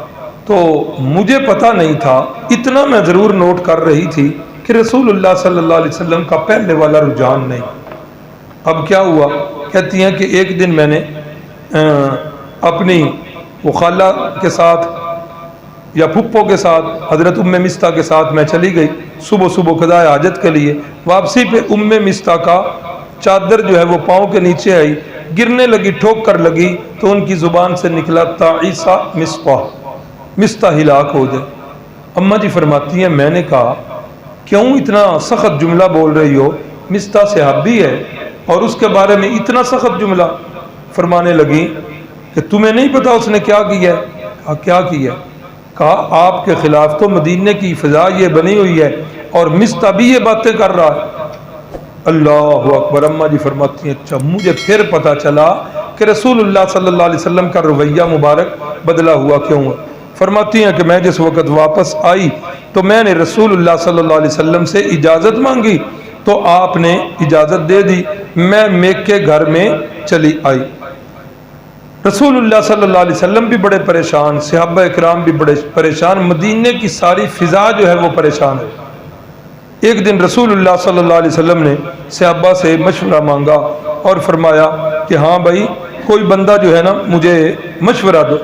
تو مجھے پتہ نہیں تھا، اتنا میں ضرور نوٹ کر رہی تھی کہ رسول اللہ صلی اللہ علیہ وسلم کا پہلے والا رجحان نہیں۔ اب کیا ہوا؟ کہتی ہیں کہ ایک دن میں نے اپنی وہ خالہ کے ساتھ یا پھپھو کے ساتھ حضرت ام مستہ کے ساتھ میں چلی گئی صبح صبح قضاء حاجت کے لیے، واپسی پہ ام مستہ کا چادر جو ہے وہ پاؤں کے نیچے آئی، گرنے لگی، ٹھوک کر لگی، تو ان کی زبان سے نکلا تعیسہ مستہ ہلاک ہو جائے۔ اماں جی فرماتی ہیں میں نے کہا کیوں اتنا سخت جملہ بول رہی ہو، مستہ صحابی ہے اور اس کے بارے میں اتنا سخت جملہ؟ فرمانے لگی کہ تمہیں نہیں پتا اس نے کیا کیا ہے؟ کہا کیا کیا ہے؟ کہا آپ کے خلاف تو مدینے کی فضا یہ بنی ہوئی ہے اور مستہ بھی یہ باتیں کر رہا ہے۔ اللہ اکبر۔ اماں جی فرماتی ہیں اچھا مجھے پھر پتا چلا کہ رسول اللہ صلی اللہ علیہ وسلم کا رویہ مبارک بدلا ہوا کیوں ہے۔ فرماتی ہیں کہ میں جس وقت واپس آئی تو میں نے رسول اللہ صلی اللہ علیہ وسلم سے اجازت مانگی تو آپ نے اجازت دے دی، میں میک کے گھر میں چلی آئی۔ رسول اللہ صلی اللہ علیہ وسلم بھی بڑے پریشان، صحابہ اکرام بھی بڑے پریشان، مدینے کی ساری فضا جو ہے وہ پریشان ہے۔ ایک دن رسول اللہ صلی اللہ علیہ وسلم نے صحابہ سے مشورہ مانگا اور فرمایا کہ ہاں بھائی کوئی بندہ جو ہے نا مجھے مشورہ دو،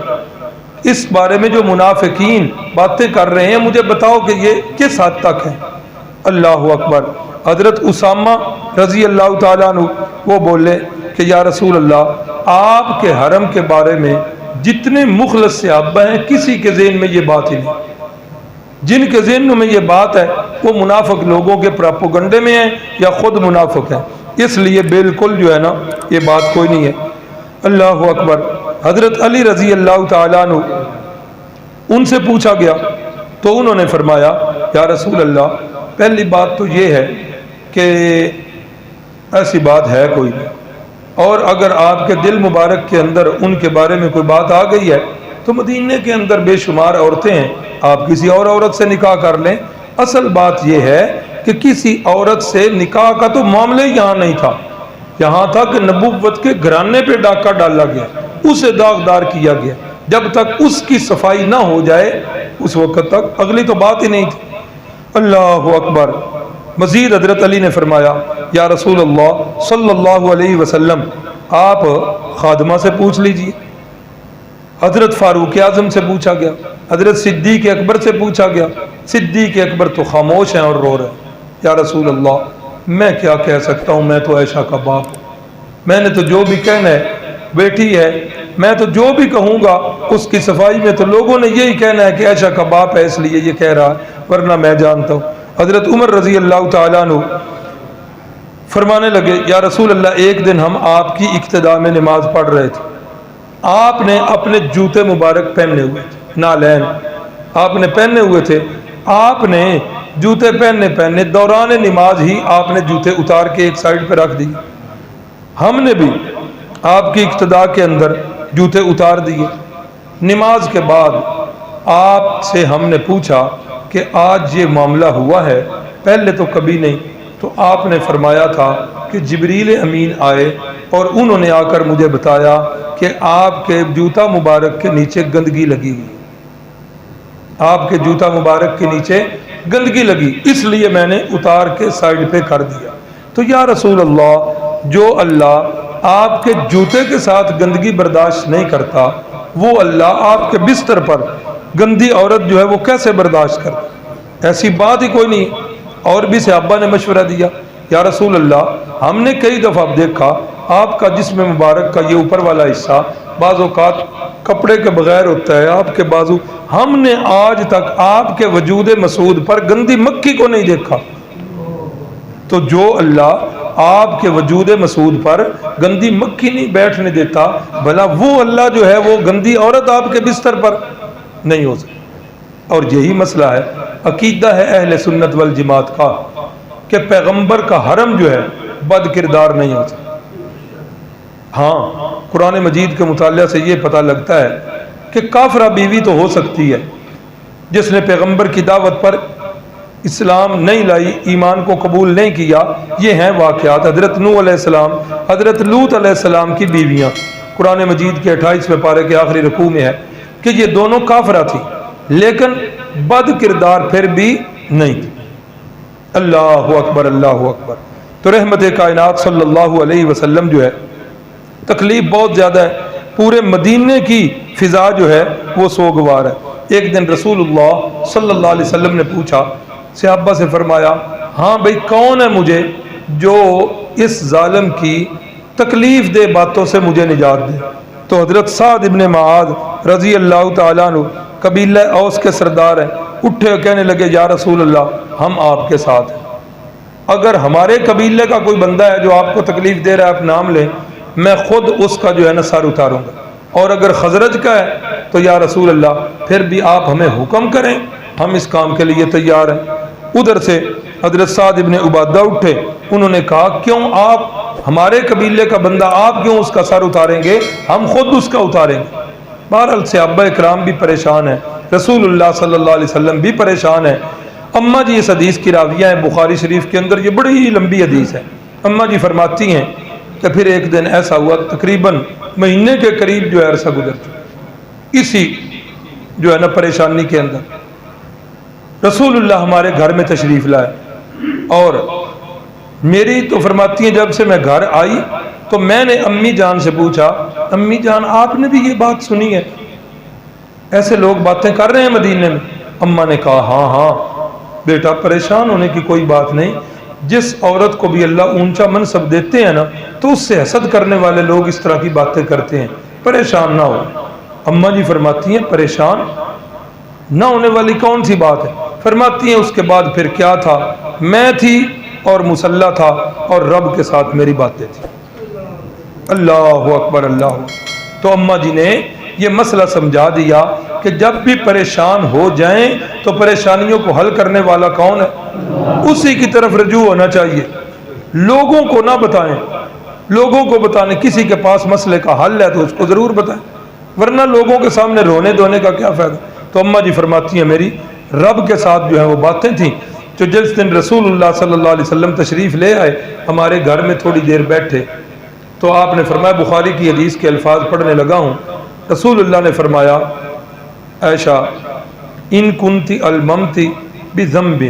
اس بارے میں جو منافقین باتیں کر رہے ہیں مجھے بتاؤ کہ یہ کس حد تک ہے۔ اللہ اکبر۔ حضرت اسامہ رضی اللہ تعالیٰ عنہ وہ بولے کہ یا رسول اللہ آپ کے حرم کے بارے میں جتنے مخلص صحابہ ہیں کسی کے ذہن میں یہ بات ہی نہیں، جن کے ذہنوں میں یہ بات ہے وہ منافق لوگوں کے پراپوگنڈے میں ہیں یا خود منافق ہیں، اس لیے بالکل جو ہے نا یہ بات کوئی نہیں ہے۔ اللہ اکبر۔ حضرت علی رضی اللہ تعالیٰ عنہ ان سے پوچھا گیا تو انہوں نے فرمایا یا رسول اللہ پہلی بات تو یہ ہے کہ ایسی بات ہے کوئی نہیں، اور اگر آپ کے دل مبارک کے اندر ان کے بارے میں کوئی بات آ گئی ہے تو مدینے کے اندر بے شمار عورتیں ہیں، آپ کسی اور عورت سے نکاح کر لیں۔ اصل بات یہ ہے کہ کسی عورت سے نکاح کا تو معاملہ ہی یہاں نہیں تھا، یہاں تھا کہ نبوت کے گھرانے پہ ڈاکہ ڈالا گیا، اسے داغدار کیا گیا، جب تک اس کی صفائی نہ ہو جائے اس وقت تک اگلی تو بات ہی نہیں تھی۔ اللہ اکبر۔ مزید حضرت علی نے فرمایا یا رسول اللہ صلی اللہ علیہ وسلم آپ خادمہ سے پوچھ لیجیے، حضرت فاروق اعظم سے پوچھا گیا، حضرت صدیق اکبر سے پوچھا گیا، صدیق اکبر تو خاموش ہیں اور رو رہے ہیں، یا رسول اللہ میں کیا کہہ سکتا ہوں، میں تو عائشہ کا باپ ہوں، میں نے تو جو بھی کہنا ہے، بیٹی ہے، میں تو جو بھی کہوں گا اس کی صفائی میں تو لوگوں نے یہی کہنا ہے کہ عائشہ کا باپ ہے اس لیے یہ کہہ رہا ہے، ورنہ میں جانتا ہوں۔ حضرت عمر رضی اللہ تعالیٰ عنہ فرمانے لگے، یا رسول اللہ ایک دن ہم آپ کی اقتداء میں نماز پڑھ رہے تھے، آپ نے اپنے جوتے مبارک پہنے ہوئے تھے، نالین آپ نے پہنے ہوئے تھے، آپ نے جوتے پہننے دوران نماز ہی آپ نے جوتے اتار کے ایک سائڈ پہ رکھ دی، ہم نے بھی آپ کی اقتداء کے اندر جوتے اتار دیے۔ نماز کے بعد آپ سے ہم نے پوچھا کہ آج یہ معاملہ ہوا ہے، پہلے تو کبھی نہیں، تو آپ نے فرمایا تھا کہ جبریل امین آئے اور انہوں نے آ کر مجھے بتایا کہ آپ کے جوتا مبارک کے نیچے گندگی لگی ہوئی، آپ کے جوتا مبارک کے نیچے گندگی لگی، اس لیے میں نے اتار کے سائڈ پہ کر دیا۔ تو یا رسول اللہ جو اللہ آپ کے جوتے کے ساتھ گندگی برداشت نہیں کرتا، وہ اللہ آپ کے بستر پر گندی عورت جو ہے وہ کیسے برداشت کرتا؟ ایسی بات ہی کوئی نہیں۔ اور بھی صحابہ نے مشورہ دیا، یا رسول اللہ ہم نے کئی دفعہ دیکھا آپ کا جسم مبارک کا یہ اوپر والا حصہ بعض اوقات کپڑے کے بغیر ہوتا ہے، آپ کے بازو، ہم نے آج تک آپ کے وجود مسعود پر گندی مکھی کو نہیں دیکھا۔ تو جو اللہ آپ کے وجود مسعود پر گندی مکھی نہیں بیٹھنے دیتا، بھلا وہ اللہ جو ہے وہ گندی عورت آپ کے بستر پر نہیں ہو سکتی۔ اور یہی مسئلہ ہے، عقیدہ ہے اہل سنت والجماعت کا کہ پیغمبر کا حرم جو ہے بد کردار نہیں ہو سکتا۔ ہاں قرآن مجید کے مطالعہ سے یہ پتہ لگتا ہے کہ کافرہ بیوی تو ہو سکتی ہے جس نے پیغمبر کی دعوت پر اسلام نہیں لائی، ایمان کو قبول نہیں کیا۔ یہ ہیں واقعات، حضرت نوح علیہ السلام، حضرت لوط علیہ السلام کی بیویاں، قرآن مجید کے 28ویں پارے کے آخری رکوع میں ہے کہ یہ دونوں کافرہ تھی، لیکن بد کردار پھر بھی نہیں تھی۔ اللہ اکبر، اللہ اکبر۔ تو رحمت کائنات صلی اللہ علیہ وسلم جو ہے، تکلیف بہت زیادہ ہے، پورے مدینے کی فضا جو ہے وہ سوگوار ہے۔ ایک دن رسول اللہ صلی اللہ علیہ وسلم نے پوچھا، صحابہ سے فرمایا، ہاں بھئی کون ہے مجھے جو اس ظالم کی تکلیف دہ باتوں سے مجھے نجات دے؟ تو حضرت سعد ابن معاذ رضی اللہ تعالیٰ عنہ قبیلہ اوس کے سردار ہیں، اٹھے اور کہنے لگے، یا رسول اللہ ہم آپ کے ساتھ ہیں، اگر ہمارے قبیلے کا کوئی بندہ ہے جو آپ کو تکلیف دے رہا ہے آپ نام لیں، میں خود اس کا جو ہے نا سر اتاروں گا، اور اگر خزرج کا ہے تو یا رسول اللہ پھر بھی آپ ہمیں حکم کریں، ہم اس کام کے لیے تیار ہیں۔ ادھر سے حضرت سعد ابن عبادہ اٹھے، انہوں نے کہا، کیوں آپ ہمارے قبیلے کا بندہ، آپ کیوں اس کا سر اتاریں گے، ہم خود اس کا اتاریں گے۔ بہرحال صحابہ اکرام بھی پریشان ہیں، رسول اللہ صلی اللہ علیہ وسلم بھی پریشان ہیں۔ اماں جی اس حدیث کی راویہ ہیں بخاری شریف کے اندر، یہ بڑی ہی لمبی حدیث ہے۔ اماں جی فرماتی ہیں کہ پھر ایک دن ایسا ہوا، تقریباً مہینے کے قریب جو ہے عرصہ گزر چکا، اسی جو ہے نا پریشانی کے اندر رسول اللہ ہمارے گھر میں تشریف لائے، اور میری تو فرماتی ہیں جب سے میں گھر آئی تو میں نے امی جان سے پوچھا، امی جان آپ نے بھی یہ بات سنی ہے، ایسے لوگ باتیں کر رہے ہیں مدینے میں؟ اماں نے کہا، ہاں ہاں بیٹا پریشان ہونے کی کوئی بات نہیں، جس عورت کو بھی اللہ اونچا منصب دیتے ہیں نا تو اس سے حسد کرنے والے لوگ اس طرح کی باتیں کرتے ہیں، پریشان نہ ہو۔ اماں جی فرماتی ہیں پریشان نہ ہونے والی کون سی بات ہے؟ فرماتی ہیں اس کے بعد پھر کیا تھا، میں تھی اور مصلی تھا اور رب کے ساتھ میری باتیں تھیں۔ اللہ اکبر، اللہ۔ تو اماں جی نے یہ مسئلہ سمجھا دیا کہ جب بھی پریشان ہو جائیں تو پریشانیوں کو حل کرنے والا کون ہے؟ اسی کی طرف رجوع ہونا چاہیے، لوگوں کو نہ بتائیں، لوگوں کو بتانے، کسی کے پاس مسئلے کا حل ہے تو اس کو ضرور بتائیں، ورنہ لوگوں کے سامنے رونے دھونے کا کیا فائدہ۔ تو اماں جی فرماتی ہیں میری رب کے ساتھ جو ہے وہ باتیں تھیں۔ جو جس دن رسول اللہ صلی اللہ علیہ وسلم تشریف لے آئے، ہمارے گھر میں تھوڑی دیر بیٹھے تو آپ نے فرمایا، بخاری کی حدیث کے الفاظ پڑھنے لگا ہوں، رسول اللہ نے فرمایا، عائشہ ان کنتی الممتی بذنب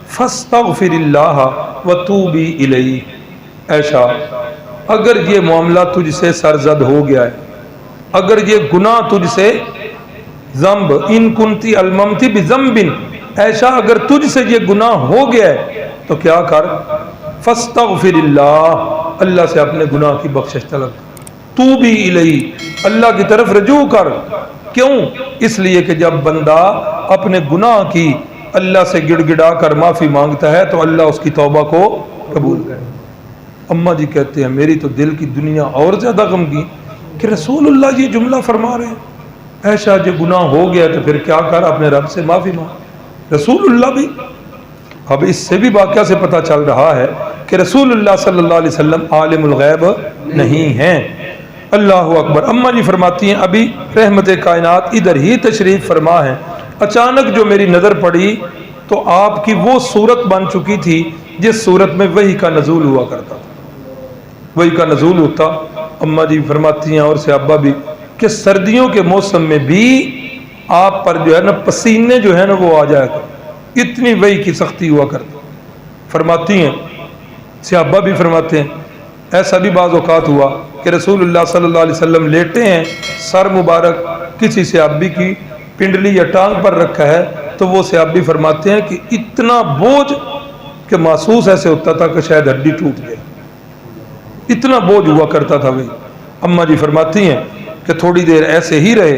فاستغفر اللہ وتوبی الیہ، عائشہ اگر یہ معاملہ تجھ سے سرزد ہو گیا ہے، اگر یہ گناہ تجھ سے ذنب ان کنتی الممتی بذنب ایسا اگر تجھ سے یہ گناہ ہو گیا ہے تو کیا کر، فاستغفر اللہ، اللہ سے اپنے گناہ کی بخشش طلب، توبی الیہ، اللہ کی طرف رجوع کر۔ کیوں؟ اس لیے کہ جب بندہ اپنے گناہ کی اللہ سے گڑ گڑا کر معافی مانگتا ہے تو اللہ اس کی توبہ کو قبول کرے۔ اماں جی کہتے ہیں میری تو دل کی دنیا اور زیادہ غمگین کہ رسول اللہ یہ جملہ فرما رہے ہیں، ایسا جو گناہ ہو گیا تو پھر کیا کر، اپنے رب سے معافی مانگ۔ رسول اللہ بھی، اب اس سے بھی واقعہ سے پتہ چل رہا ہے کہ رسول اللہ صلی اللہ علیہ وسلم عالم الغیب نہیں ہیں۔ اللہ اکبر۔ اماں جی فرماتی ہیں ابھی رحمت کائنات ادھر ہی تشریف فرما ہے، اچانک جو میری نظر پڑی تو آپ کی وہ صورت بن چکی تھی جس صورت میں وحی کا نزول ہوا کرتا تھا، وحی کا نزول ہوتا۔ اماں جی فرماتی ہیں اور صحابہ بھی کہ سردیوں کے موسم میں بھی آپ پر جو ہے نا پسینے جو ہے نا وہ آ جایا کرتے، اتنی وحی کی سختی ہوا کرتی۔ فرماتی ہیں صحابہ بھی فرماتے ہیں ایسا بھی بعض اوقات ہوا کہ رسول اللہ صلی اللہ علیہ وسلم لیٹے ہیں، سر مبارک کسی صحابی کی پنڈلی یا ٹانگ پر رکھا ہے تو وہ صحابی فرماتے ہیں کہ اتنا بوجھ کہ محسوس ایسے ہوتا تھا کہ شاید ہڈی ٹوٹ گئی، اتنا بوجھ ہوا کرتا تھا وہی۔ اماں جی فرماتی ہیں کہ تھوڑی دیر ایسے ہی رہے،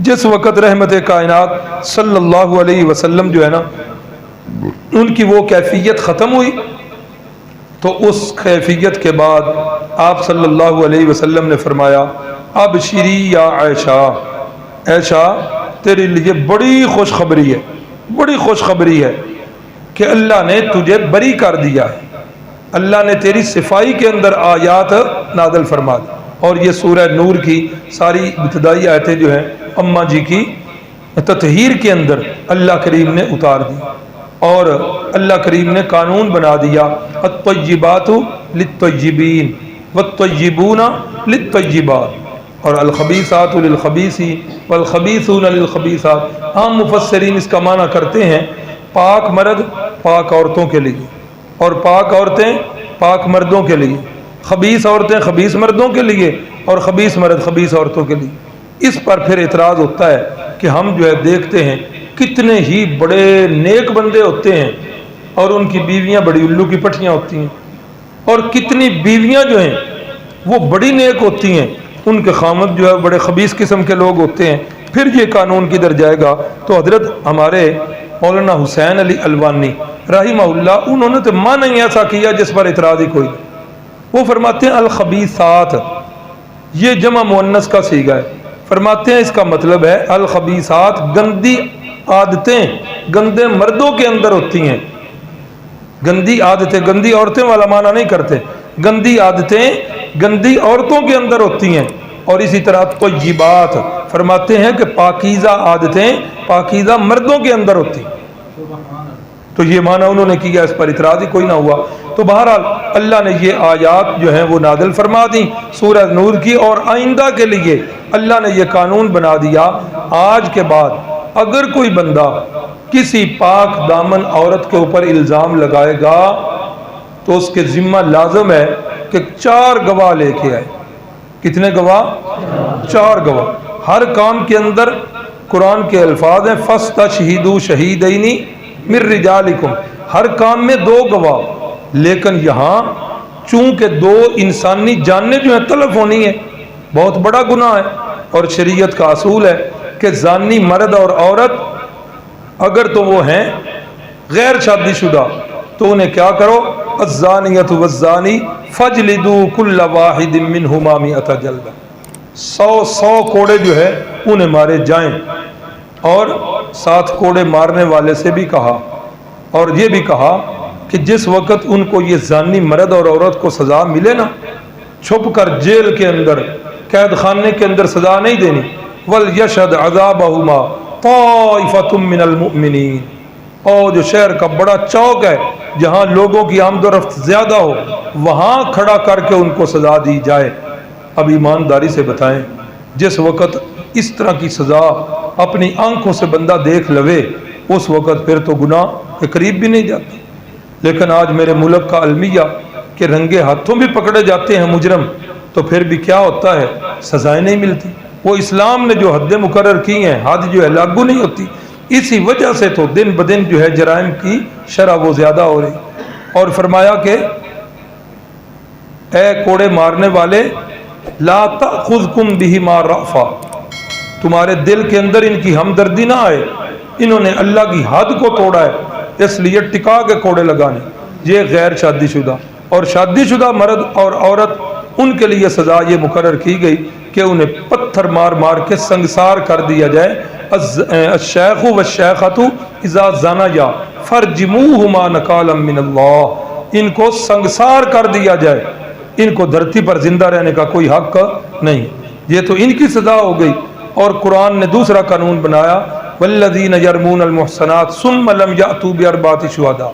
جس وقت رحمت کائنات صلی اللہ علیہ وسلم جو ہے نا ان کی وہ کیفیت ختم ہوئی تو اس کیفیت کے بعد آپ صلی اللہ علیہ وسلم نے فرمایا ابشری یا عائشہ، عائشہ تیرے لیے بڑی خوشخبری ہے، بڑی خوشخبری ہے کہ اللہ نے تجھے بری کر دیا ہے، اللہ نے تیری صفائی کے اندر آیات نازل فرما دی۔ اور یہ سورہ نور کی ساری ابتدائی آیتیں جو ہیں اماں جی کی تطہیر کے اندر اللہ کریم نے اتار دی، اور اللہ کریم نے قانون بنا دیا الطیبات للطیبین والطیبون للطیبات اور الخبیثات للخبیثین والخبیثون للخبیثات۔ عام مفسرین اس کا معنی کرتے ہیں پاک مرد پاک عورتوں کے لیے، اور پاک عورتیں پاک مردوں کے لیے، خبیث عورتیں خبیث مردوں کے لیے، اور خبیث مرد خبیث عورتوں کے لیے۔ اس پر پھر اعتراض ہوتا ہے کہ ہم جو ہے دیکھتے ہیں کتنے ہی بڑے نیک بندے ہوتے ہیں اور ان کی بیویاں بڑی الو کی پٹھیاں ہوتی ہیں، اور کتنی بیویاں جو ہیں وہ بڑی نیک ہوتی ہیں، ان کے خامد جو ہے بڑے خبیث قسم کے لوگ ہوتے ہیں۔ پھر یہ قانون کدھر جائے گا؟ تو حضرت ہمارے مولانا حسین علی الوانی رحمہ اللہ انہوں نے تو ماں نہیں ایسا کیا جس پر اعتراض ہی کوئی نہیں۔ وہ فرماتے ہیں الخبیثات، یہ جمع مؤنث کا صیغہ ہے، فرماتے ہیں اس کا مطلب ہے الخبیثات گندی عادتیں گندے مردوں کے اندر ہوتی ہیں، گندی عادتیں، گندی عورتیں والا معنی نہیں کرتے، گندی عادتیں گندی عورتوں کے اندر ہوتی ہیں۔ اور اسی طرح طیبات فرماتے ہیں کہ پاکیزہ عادتیں پاکیزہ مردوں کے اندر ہوتی ہیں۔ تو یہ معنی انہوں نے کیا، اس پر اعتراض ہی کوئی نہ ہوا۔ تو بہرحال اللہ نے یہ آیات جو ہیں وہ نازل فرما دیں سورہ نور کی، اور آئندہ کے لیے اللہ نے یہ قانون بنا دیا آج کے بعد اگر کوئی بندہ کسی پاک دامن عورت کے اوپر الزام لگائے گا تو اس کے ذمہ لازم ہے کہ 4 گواہ لے کے آئے۔ کتنے گواہ؟ 4 گواہ۔ ہر کام کے اندر قرآن کے الفاظ ہیں فَاسْتَشْهِدُوا شَهِيدَيْنِ مِن رِجَالِكُمْ، ہر کام میں 2 گواہ، لیکن یہاں چونکہ 2 انسانی جانیں جو ہیں تلف ہونی ہے، بہت بڑا گناہ ہے، اور شریعت کا اصول ہے کہ زانی مرد اور عورت اگر تو وہ ہیں غیر شادی شدہ تو انہیں کیا کرو الزانیۃ والزانی فجلدوا کل واحد منہما 100 جلدہ، 100 کوڑے جو ہے انہیں مارے جائیں۔ اور 7 کوڑے مارنے والے سے بھی کہا، اور یہ بھی کہا کہ جس وقت ان کو یہ زانی مرد اور عورت کو سزا ملے نا، چھپ کر جیل کے اندر قید خانے کے اندر سزا نہیں دینی، وَلْيَشْهَدْ عَذَابَهُمَا طَائِفَةٌ مِّنَ الْمُؤْمِنِينَ، اور جو شہر کا بڑا چوک ہے جہاں لوگوں کی آمد و رفت زیادہ ہو وہاں کھڑا کر کے ان کو سزا دی جائے۔ اب ایمانداری سے بتائیں جس وقت اس طرح کی سزا اپنی آنکھوں سے بندہ دیکھ لوے اس وقت پھر تو گناہ کے قریب بھی نہیں جاتا۔ لیکن آج میرے ملک کا المیہ کہ رنگے ہاتھوں بھی پکڑے جاتے ہیں مجرم تو پھر بھی کیا ہوتا ہے، سزائیں نہیں ملتی۔ وہ اسلام نے جو حدیں مقرر کی ہیں، حد جو ہے لاگو نہیں ہوتی، اسی وجہ سے تو دن بدن جو ہے جرائم کی شرح وہ زیادہ ہو رہی۔ اور فرمایا کہ اے کوڑے مارنے والے، لا تأخذکم بہما رأفہ، تمہارے دل کے اندر ان کی ہمدردی نہ آئے، انہوں نے اللہ کی حد کو توڑا ہے اس لیے ٹکا کے کوڑے لگانے۔ یہ غیر شادی شدہ اور شادی شدہ مرد اور عورت، ان کے لیے سزا یہ مقرر کی گئی کہ انہیں پتھر مار مار کے سنگسار کر دیا جائے۔ الشیخ والشیخۃ اذا زنیا فرجموہما نکالا من اللہ، ان کو سنگسار کر دیا جائے، ان کو دھرتی پر زندہ رہنے کا کوئی حق نہیں۔ یہ تو ان کی سزا ہو گئی۔ اور قرآن نے دوسرا قانون بنایا، والذین یرمون المحصنات ثم لم یأتوا باربعۃ شہداء،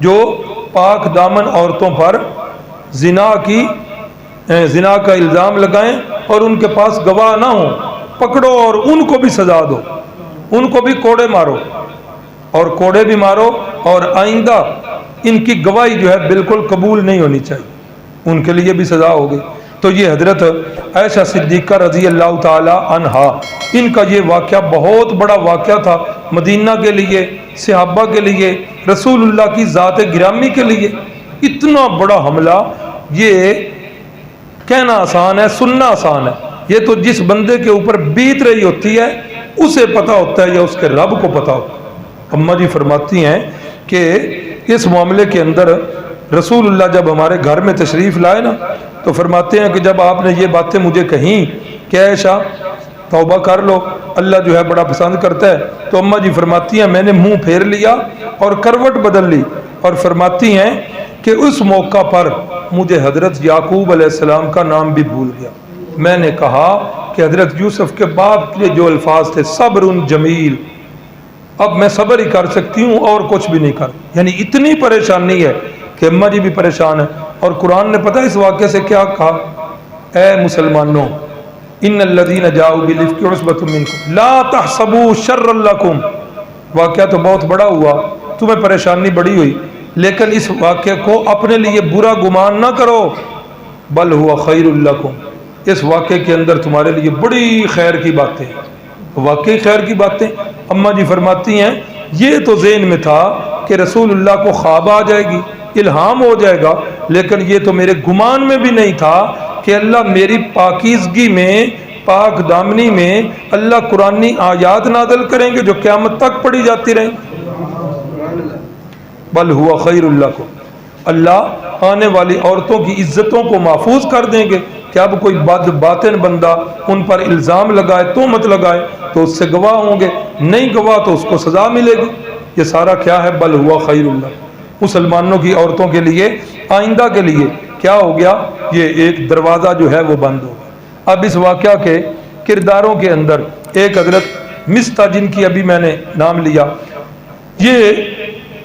جو پاک دامن عورتوں پر زنا کا الزام لگائیں اور ان کے پاس گواہ نہ ہوں، پکڑو اور ان کو بھی سزا دو، ان کو بھی کوڑے مارو، اور کوڑے بھی مارو، اور آئندہ ان کی گواہی جو ہے بالکل قبول نہیں ہونی چاہیے، ان کے لیے بھی سزا ہو گئی۔ تو یہ حضرت عائشہ صدیقہ رضی اللہ تعالی عنہا، ان کا یہ واقعہ بہت بڑا واقعہ تھا مدینہ کے لیے، صحابہ کے لیے، رسول اللہ کی ذات گرامی کے لیے۔ اتنا بڑا حملہ، یہ کہنا آسان ہے، سننا آسان ہے، یہ تو جس بندے کے اوپر بیت رہی ہوتی ہے اسے پتا ہوتا ہے یا اس کے رب کو پتا ہوتا ہے۔ اماں جی فرماتی ہیں کہ اس معاملے کے اندر رسول اللہ جب ہمارے گھر میں تشریف لائے نا تو فرماتے ہیں کہ جب آپ نے یہ باتیں مجھے کہیں کہ عائشہ توبہ کر لو، اللہ جو ہے بڑا پسند کرتا ہے، تو اماں جی فرماتی ہیں میں نے منہ پھیر لیا اور کروٹ بدل لی، اور فرماتی ہیں کہ اس موقع پر مجھے حضرت یعقوب علیہ السلام کا نام بھی بھول گیا۔ میں نے کہا کہ حضرت یوسف کے باپ کے جو الفاظ تھے، صبر جمیل، اب میں صبر ہی کر سکتی ہوں اور کچھ بھی نہیں کر، یعنی اتنی پریشانی ہے کہ اماں جی بھی پریشان ہے۔ اور قرآن نے پتہ اس واقعے سے کیا کہا، اے مسلمانوں، ان الذین جاؤوا بالافک عصبۃ منکم لا تحسبوا شرا لکم، واقعہ تو بہت بڑا ہوا، تمہیں پریشانی بڑی ہوئی، لیکن اس واقعے کو اپنے لیے برا گمان نہ کرو، بل ہوا خیر لکم، اس واقعے کے اندر تمہارے لیے بڑی خیر کی باتیں، واقعی خیر کی باتیں۔ اماں جی فرماتی ہیں یہ تو ذہن میں تھا کہ رسول اللہ کو خواب آ جائے گی، الہام ہو جائے گا، لیکن یہ تو میرے گمان میں بھی نہیں تھا کہ اللہ میری پاکیزگی میں، پاک دامنی میں اللہ قرآنی آیات نازل کریں گے جو قیامت تک پڑھی جاتی رہیں۔ بل ہوا خیر لکم، اللہ آنے والی عورتوں کی عزتوں کو محفوظ کر دیں گے کہ اب کوئی بد باطن بندہ ان پر الزام لگائے، تہمت لگائے تو اس سے گواہ ہوں گے، نہیں گواہ تو اس کو سزا ملے گی۔ یہ سارا کیا ہے، بل ہوا خیر لکم، مسلمانوں کی عورتوں کے لیے آئندہ کے لیے کیا ہو گیا، یہ ایک دروازہ جو ہے وہ بند ہو گیا۔ اب اس واقعہ کے کرداروں کے اندر ایک حضرت مستہ، جن کی ابھی میں نے نام لیا، یہ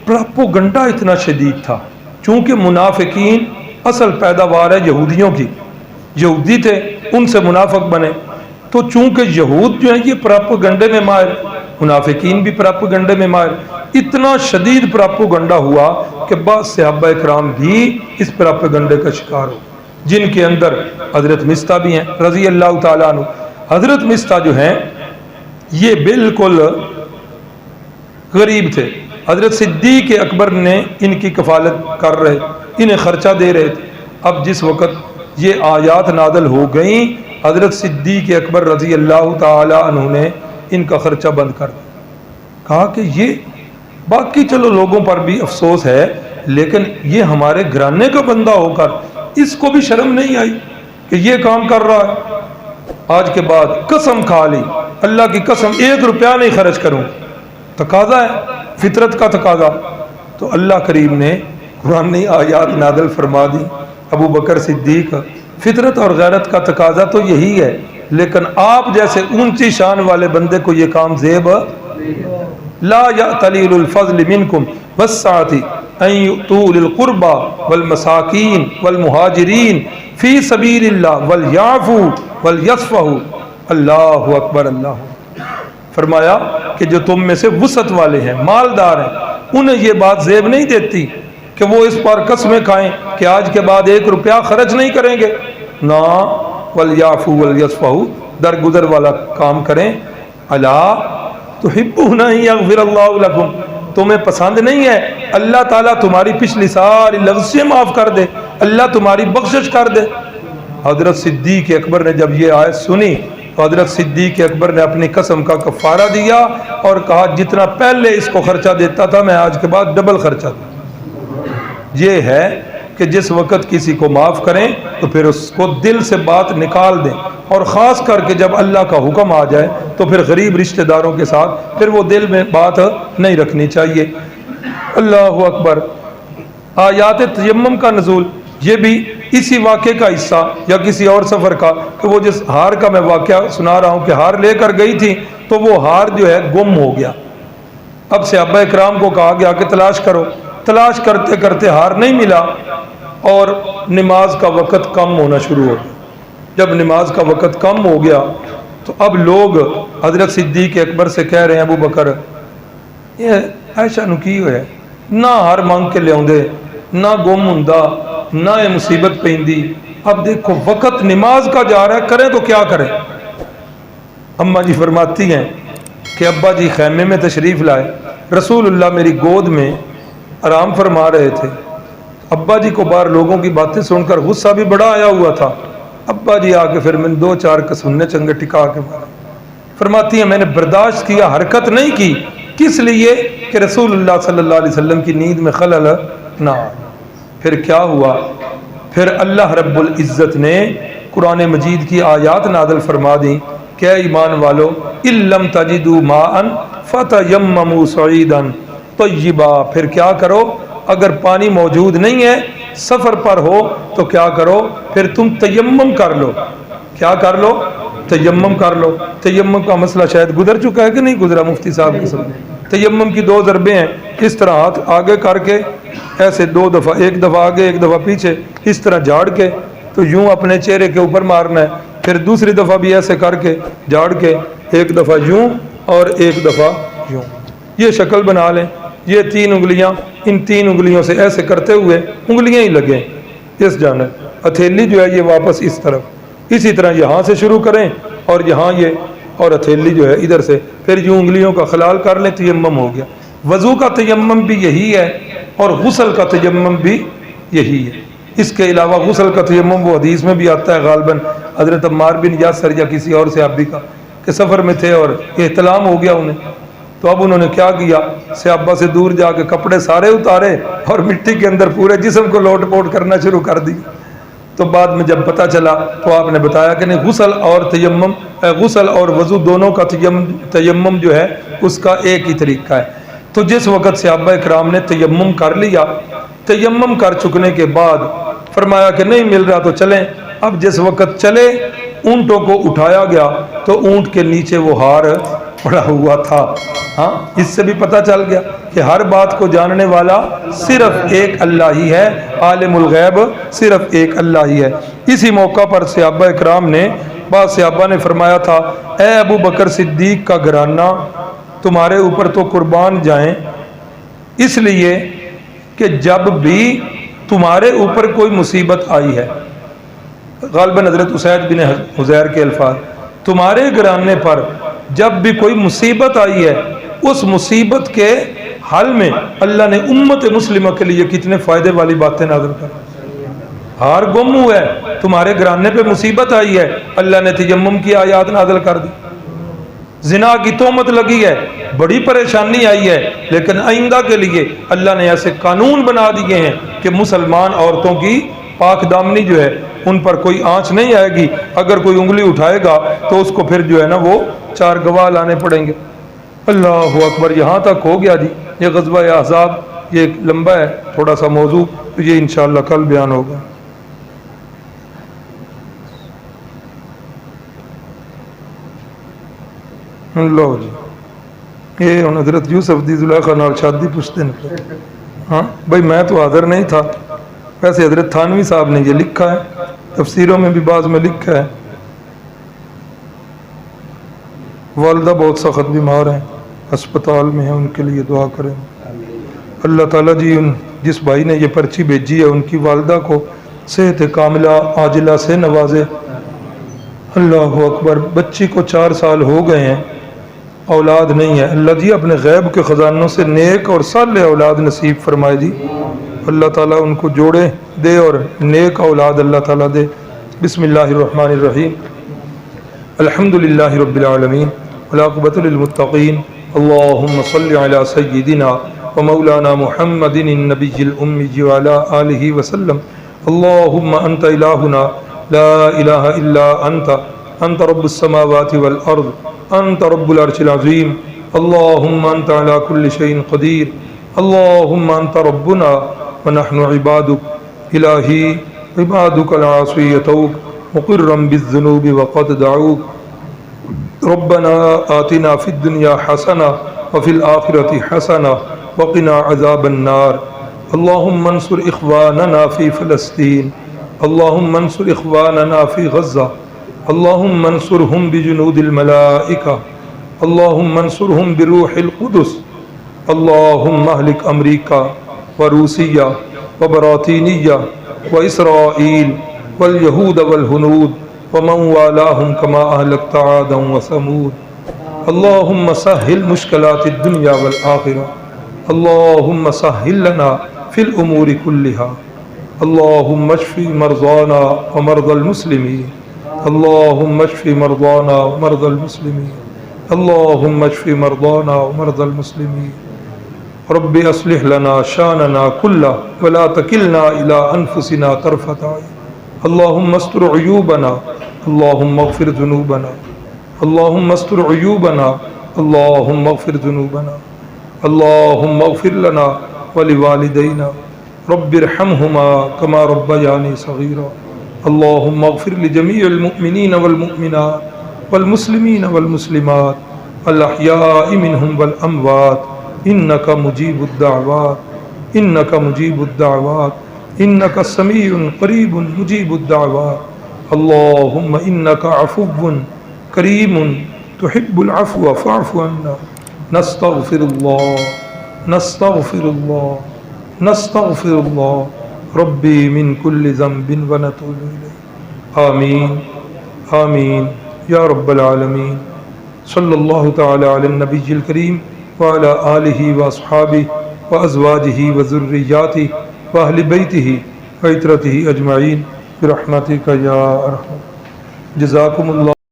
پروپیگنڈا اتنا شدید تھا، چونکہ منافقین اصل پیداوار ہے یہودیوں کی، یہودی تھے ان سے منافق بنے، تو چونکہ یہود جو ہیں یہ پروپیگنڈے میں ماہر، منافقین بھی پروپیگنڈے میں ماہر، اتنا شدید پروپیگنڈا ہوا کہ بعض صحابہ کرام بھی اس پروپیگنڈے کا شکار ہو، جن کے اندر حضرت مستہ بھی ہیں رضی اللہ تعالیٰ عنہ۔ حضرت مستہ جو ہیں یہ بالکل غریب تھے، حضرت صدیق اکبر نے ان کی کفالت کر رہے، انہیں خرچہ دے رہے تھے۔ اب جس وقت یہ آیات نازل ہو گئیں، حضرت صدیق اکبر رضی اللہ تعالی عنہ نے ان کا خرچہ بند کر دیا، کہا کہ یہ باقی چلو لوگوں پر بھی افسوس ہے، لیکن یہ ہمارے گھرانے کا بندہ ہو کر اس کو بھی شرم نہیں آئی کہ یہ کام کر رہا ہے۔ آج کے بعد قسم کھا لی، اللہ کی قسم 1 روپیہ نہیں خرچ کروں، تقاضا ہے، فطرت کا تقاضا۔ تو اللہ کریم نے قرآنی آیات نازل فرما دی، ابو بکر صدیق، فطرت اور غیرت کا تقاضا تو یہی ہے، لیکن آپ جیسے اونچی شان والے بندے کو یہ کام زیب لا یأتلی اولو الفضل منکم والسعۃ ان یؤتوا اولی القربى والمساکین والمہاجرین فی سبیل اللہ ولیعفوا ولیصفحوا۔ اللہ اکبر، اللہ فرمایا کہ جو تم میں سے وسعت والے ہیں، مالدار ہیں، انہیں یہ بات زیب نہیں دیتی کہ وہ اس پر قسمیں کھائیں کہ آج کے بعد 1 روپیہ خرچ نہیں کریں گے. نہ وَلْيَعْفُوا وَلْيَصْفَحُوا، درگزر والا کام کریں. الا تحبون ان یغفر اللہ لکم، تمہیں پسند نہیں ہے اللہ تعالیٰ تمہاری پچھلی ساری لغزشیں معاف کر دے، اللہ تمہاری بخشش کر دے. حضرت صدیق اکبر نے جب یہ آیت سنی تو حضرت صدیق اکبر نے اپنی قسم کا کفارہ دیا اور کہا جتنا پہلے اس کو خرچہ دیتا تھا میں آج کے بعد ڈبل خرچہ دوں. یہ ہے کہ جس وقت کسی کو معاف کریں تو پھر اس کو دل سے بات نکال دیں، اور خاص کر کے جب اللہ کا حکم آ جائے تو پھر غریب رشتہ داروں کے ساتھ پھر وہ دل میں بات نہیں رکھنی چاہیے. اللہ اکبر. آیات تیمم کا نزول یہ بھی اسی واقعے کا حصہ یا کسی اور سفر کا، کہ وہ جس ہار کا میں واقعہ سنا رہا ہوں کہ ہار لے کر گئی تھی تو وہ ہار جو ہے گم ہو گیا. اب صحابہ اکرام کو کہا گیا کہ تلاش کرو. تلاش کرتے کرتے ہار نہیں ملا اور نماز کا وقت کم ہونا شروع ہو گیا. جب نماز کا وقت کم ہو گیا تو اب لوگ حضرت صدیق اکبر سے کہہ رہے ہیں ابو بکر یہ ایسا نو کی ہوئے نہ ہار مانگ کے لے آؤندے نہ گم ہوندا نہ یہ مصیبت پیندی. اب دیکھو وقت نماز کا جا رہا ہے، کریں تو کیا کریں. اماں جی فرماتی ہیں کہ ابا جی خیمے میں تشریف لائے، رسول اللہ میری گود میں آرام فرما رہے تھے. ابا جی کو باہر لوگوں کی باتیں سن کر غصہ بھی بڑا آیا ہوا تھا. ابا جی آ کے پھر میں 2-4 کسونے چنگے ٹکا کے مارا. فرماتی ہیں میں نے برداشت کیا، حرکت نہیں کی. کس لیے؟ کہ رسول اللہ صلی اللہ علیہ وسلم کی نیند میں خلل نہ آئے. پھر کیا ہوا؟ پھر اللہ رب العزت نے قرآن مجید کی آیات نازل فرما دیں کہ ایمان والو ان لم تجدوا ماء فتیمموا صعیدا طیبا. پھر کیا کرو؟ اگر پانی موجود نہیں ہے، سفر پر ہو تو کیا کرو؟ پھر تم تیمم کر لو. کیا کر لو؟ تیمم کر لو. تیمم کا مسئلہ شاید گزر چکا ہے کہ نہیں گزرا مفتی صاحب کے سامنے. تیمم کی 2 ضربیں ہیں. اس طرح ہاتھ آگے کر کے ایسے 2 دفعہ، ایک دفعہ آگے ایک دفعہ پیچھے، اس طرح جھاڑ کے تو یوں اپنے چہرے کے اوپر مارنا ہے. پھر دوسری دفعہ بھی ایسے کر کے جھاڑ کے ایک دفعہ یوں اور ایک دفعہ یوں. یہ شکل بنا لیں. یہ 3 انگلیاں، ان 3 انگلیوں سے ایسے کرتے ہوئے انگلیاں ہی لگیں اس جانب. ہتھیلی جو ہے یہ واپس اس طرف. اسی طرح یہاں سے شروع کریں اور یہاں یہ، اور ہتھیلی جو ہے ادھر سے، پھر یوں انگلیوں کا خلال کر لیں. تیمم ہو گیا. وضو کا تیمم بھی یہی ہے اور غسل کا تیمم بھی یہی ہے. اس کے علاوہ غسل کا تیمم وہ حدیث میں بھی آتا ہے غالباً حضرت عمار بن یاسر یا کسی اور صحابی کا، کہ سفر میں تھے اور احتلام ہو گیا انہیں. تو اب انہوں نے کیا کیا؟ صحابہ سے دور جا کے کپڑے سارے اتارے اور مٹی کے اندر پورے جسم کو لوٹ پوٹ کرنا شروع کر دی. تو بعد میں جب پتہ چلا تو آپ نے بتایا کہ نہیں، غسل اور تیمم، غسل اور وضو دونوں کا تیمم جو ہے اس کا ایک ہی طریقہ ہے. تو جس وقت صحابہ اکرام نے تیمم کر لیا، تیمم کر چکنے کے بعد فرمایا کہ نہیں مل رہا تو چلیں. اب جس وقت چلے اونٹوں کو اٹھایا گیا تو اونٹ کے نیچے وہ ہار پڑا ہوا تھا. ہاں، اس سے بھی پتہ چل گیا کہ ہر بات کو جاننے والا صرف ایک اللہ ہی ہے، عالم الغیب صرف ایک اللہ ہی ہے. اسی موقع پر صحابہ اکرام نے، بعض صحابہ نے فرمایا تھا اے ابو بکر صدیق کا گھرانہ تمہارے اوپر تو قربان جائیں، اس لیے کہ جب بھی تمہارے اوپر کوئی مصیبت آئی ہے، غالباً حضرت اسید بن حضیر کے الفاظ، تمہارے گھرانے پر جب بھی کوئی مصیبت آئی ہے، اس مصیبت کے حل میں اللہ نے امت مسلمہ کے لیے کتنے فائدے والی باتیں نازل کر. ہار گم ہوا ہے، تمہارے گھرانے پہ مصیبت آئی ہے، اللہ نے تیمم کی آیات نازل کر دی. زنا کی تہمت لگی ہے، بڑی پریشانی آئی ہے، لیکن آئندہ کے لیے اللہ نے ایسے قانون بنا دیے ہیں کہ مسلمان عورتوں کی پاک دامنی جو ہے ان پر کوئی آنچ نہیں آئے گی. اگر کوئی انگلی اٹھائے گا تو اس کو پھر جو ہے نا وہ 4 گواہ لانے پڑیں گے. اللہ اکبر. یہاں تک ہو گیا جی یہ غزوہ احزاب. یہ لمبا ہے تھوڑا سا موضوع، تو یہ انشاءاللہ کل بیان ہوگا. اللہ جی یہ ہن حضرت یوسف دی زلیخا نال شادی پوچھتے ہیں. ہاں بھائی میں تو حاضر نہیں تھا. ویسے حضرت تھانوی صاحب نے یہ لکھا ہے، تفسیروں میں بھی بعض میں لکھا ہے. والدہ بہت سخت بیمار ہیں، ہسپتال میں ہیں، ان کے لیے دعا کریں. اللہ تعالیٰ جی ان جس بھائی نے یہ پرچی بھیجی ہے ان کی والدہ کو صحت کاملہ عاجلہ سے نوازے۔ اللہ اکبر، بچی کو 4 سال ہو گئے ہیں، اولاد نہیں ہے، اللہ جی اپنے غیب کے خزانوں سے نیک اور صالح اولاد نصیب فرمائے جی، اللہ تعالیٰ ان کو جوڑے دے اور نیک اولاد اللہ تعالیٰ دے۔ بسم اللہ الرحمن الرحیم، الحمد للہ رب العالمین والعاقبۃ للمتقین، اللہم صل علی سیدنا و مولانا محمد النبی الأمی وعلی آلہ وسلم۔ اللہم انت الہنا لا الہ الا انت رب السماوات والارض، انت رب العرش العظیم، اللہم انت علی کل شیء قدیر، اللہم انت ربنا ونحن عبادک، الہی عبادک العاصیتوک مقرا بالذنوب وقد دعوک، ربنا آتنا فی الدنیا حسنہ وفی الآخرۃ حسنہ وقنا عذاب النار، اللہم انصر اخواننا فی فلسطین، اللہم انصر اخواننا فی غزہ، اللہم انصرہم بجنود الملائکہ، اللہم انصرہم بروح القدس، اللہم اہلک امریکہ وروسیہ وبراطینیہ واسرائیل والیہود والہنود ومن والاہم کما اہلکت عادا وثمود، اللہم سہل مشکلات الدنیا والآخرہ، اللہم سہل لنا فی الامور کلہا، اللہم اشفی مرضانا ومرضى المسلمین، اللہم اشفی مرضانا ومرضى المسلمین، اللہم اشفی مرضانا ومرضى المسلمین، رب اصلح لنا شاننا کلہ ولا تکلنا الى انفسنا طرفۃ عین، اللہم استر عیوبنا، اللہم اغفر ذنوبنا، اللہم استر عیوبنا، اللہم اغفر ذنوبنا، اللہم اغفر لنا ولوالدینا، رب ارحمہما کما ربیانی صغیرا، اللہم اغفر لجمیع المؤمنین والمؤمنات والمسلمین والمسلمات الاحیاء منہم والاموات، انک مجیب الدعوات، انک مجیب الدعوات، انک سمیع قریب مجیب الدعوات، اللہم انک عفو کریم تحب العفو فاعف عنا، نستغفر اللہ نستغفر اللہ نستغفر اللہ ربی من کل ذنب ونتوب الیہ، آمین آمین یا رب العالمین، صلی اللہ تعالی علی النبی الکریم وعلی آلہ واصحابہ وازواجہ وذریاتہ واہل بیتہ وعترتہ اجمعین برحمتک یا ارحم۔ جزاکم اللہ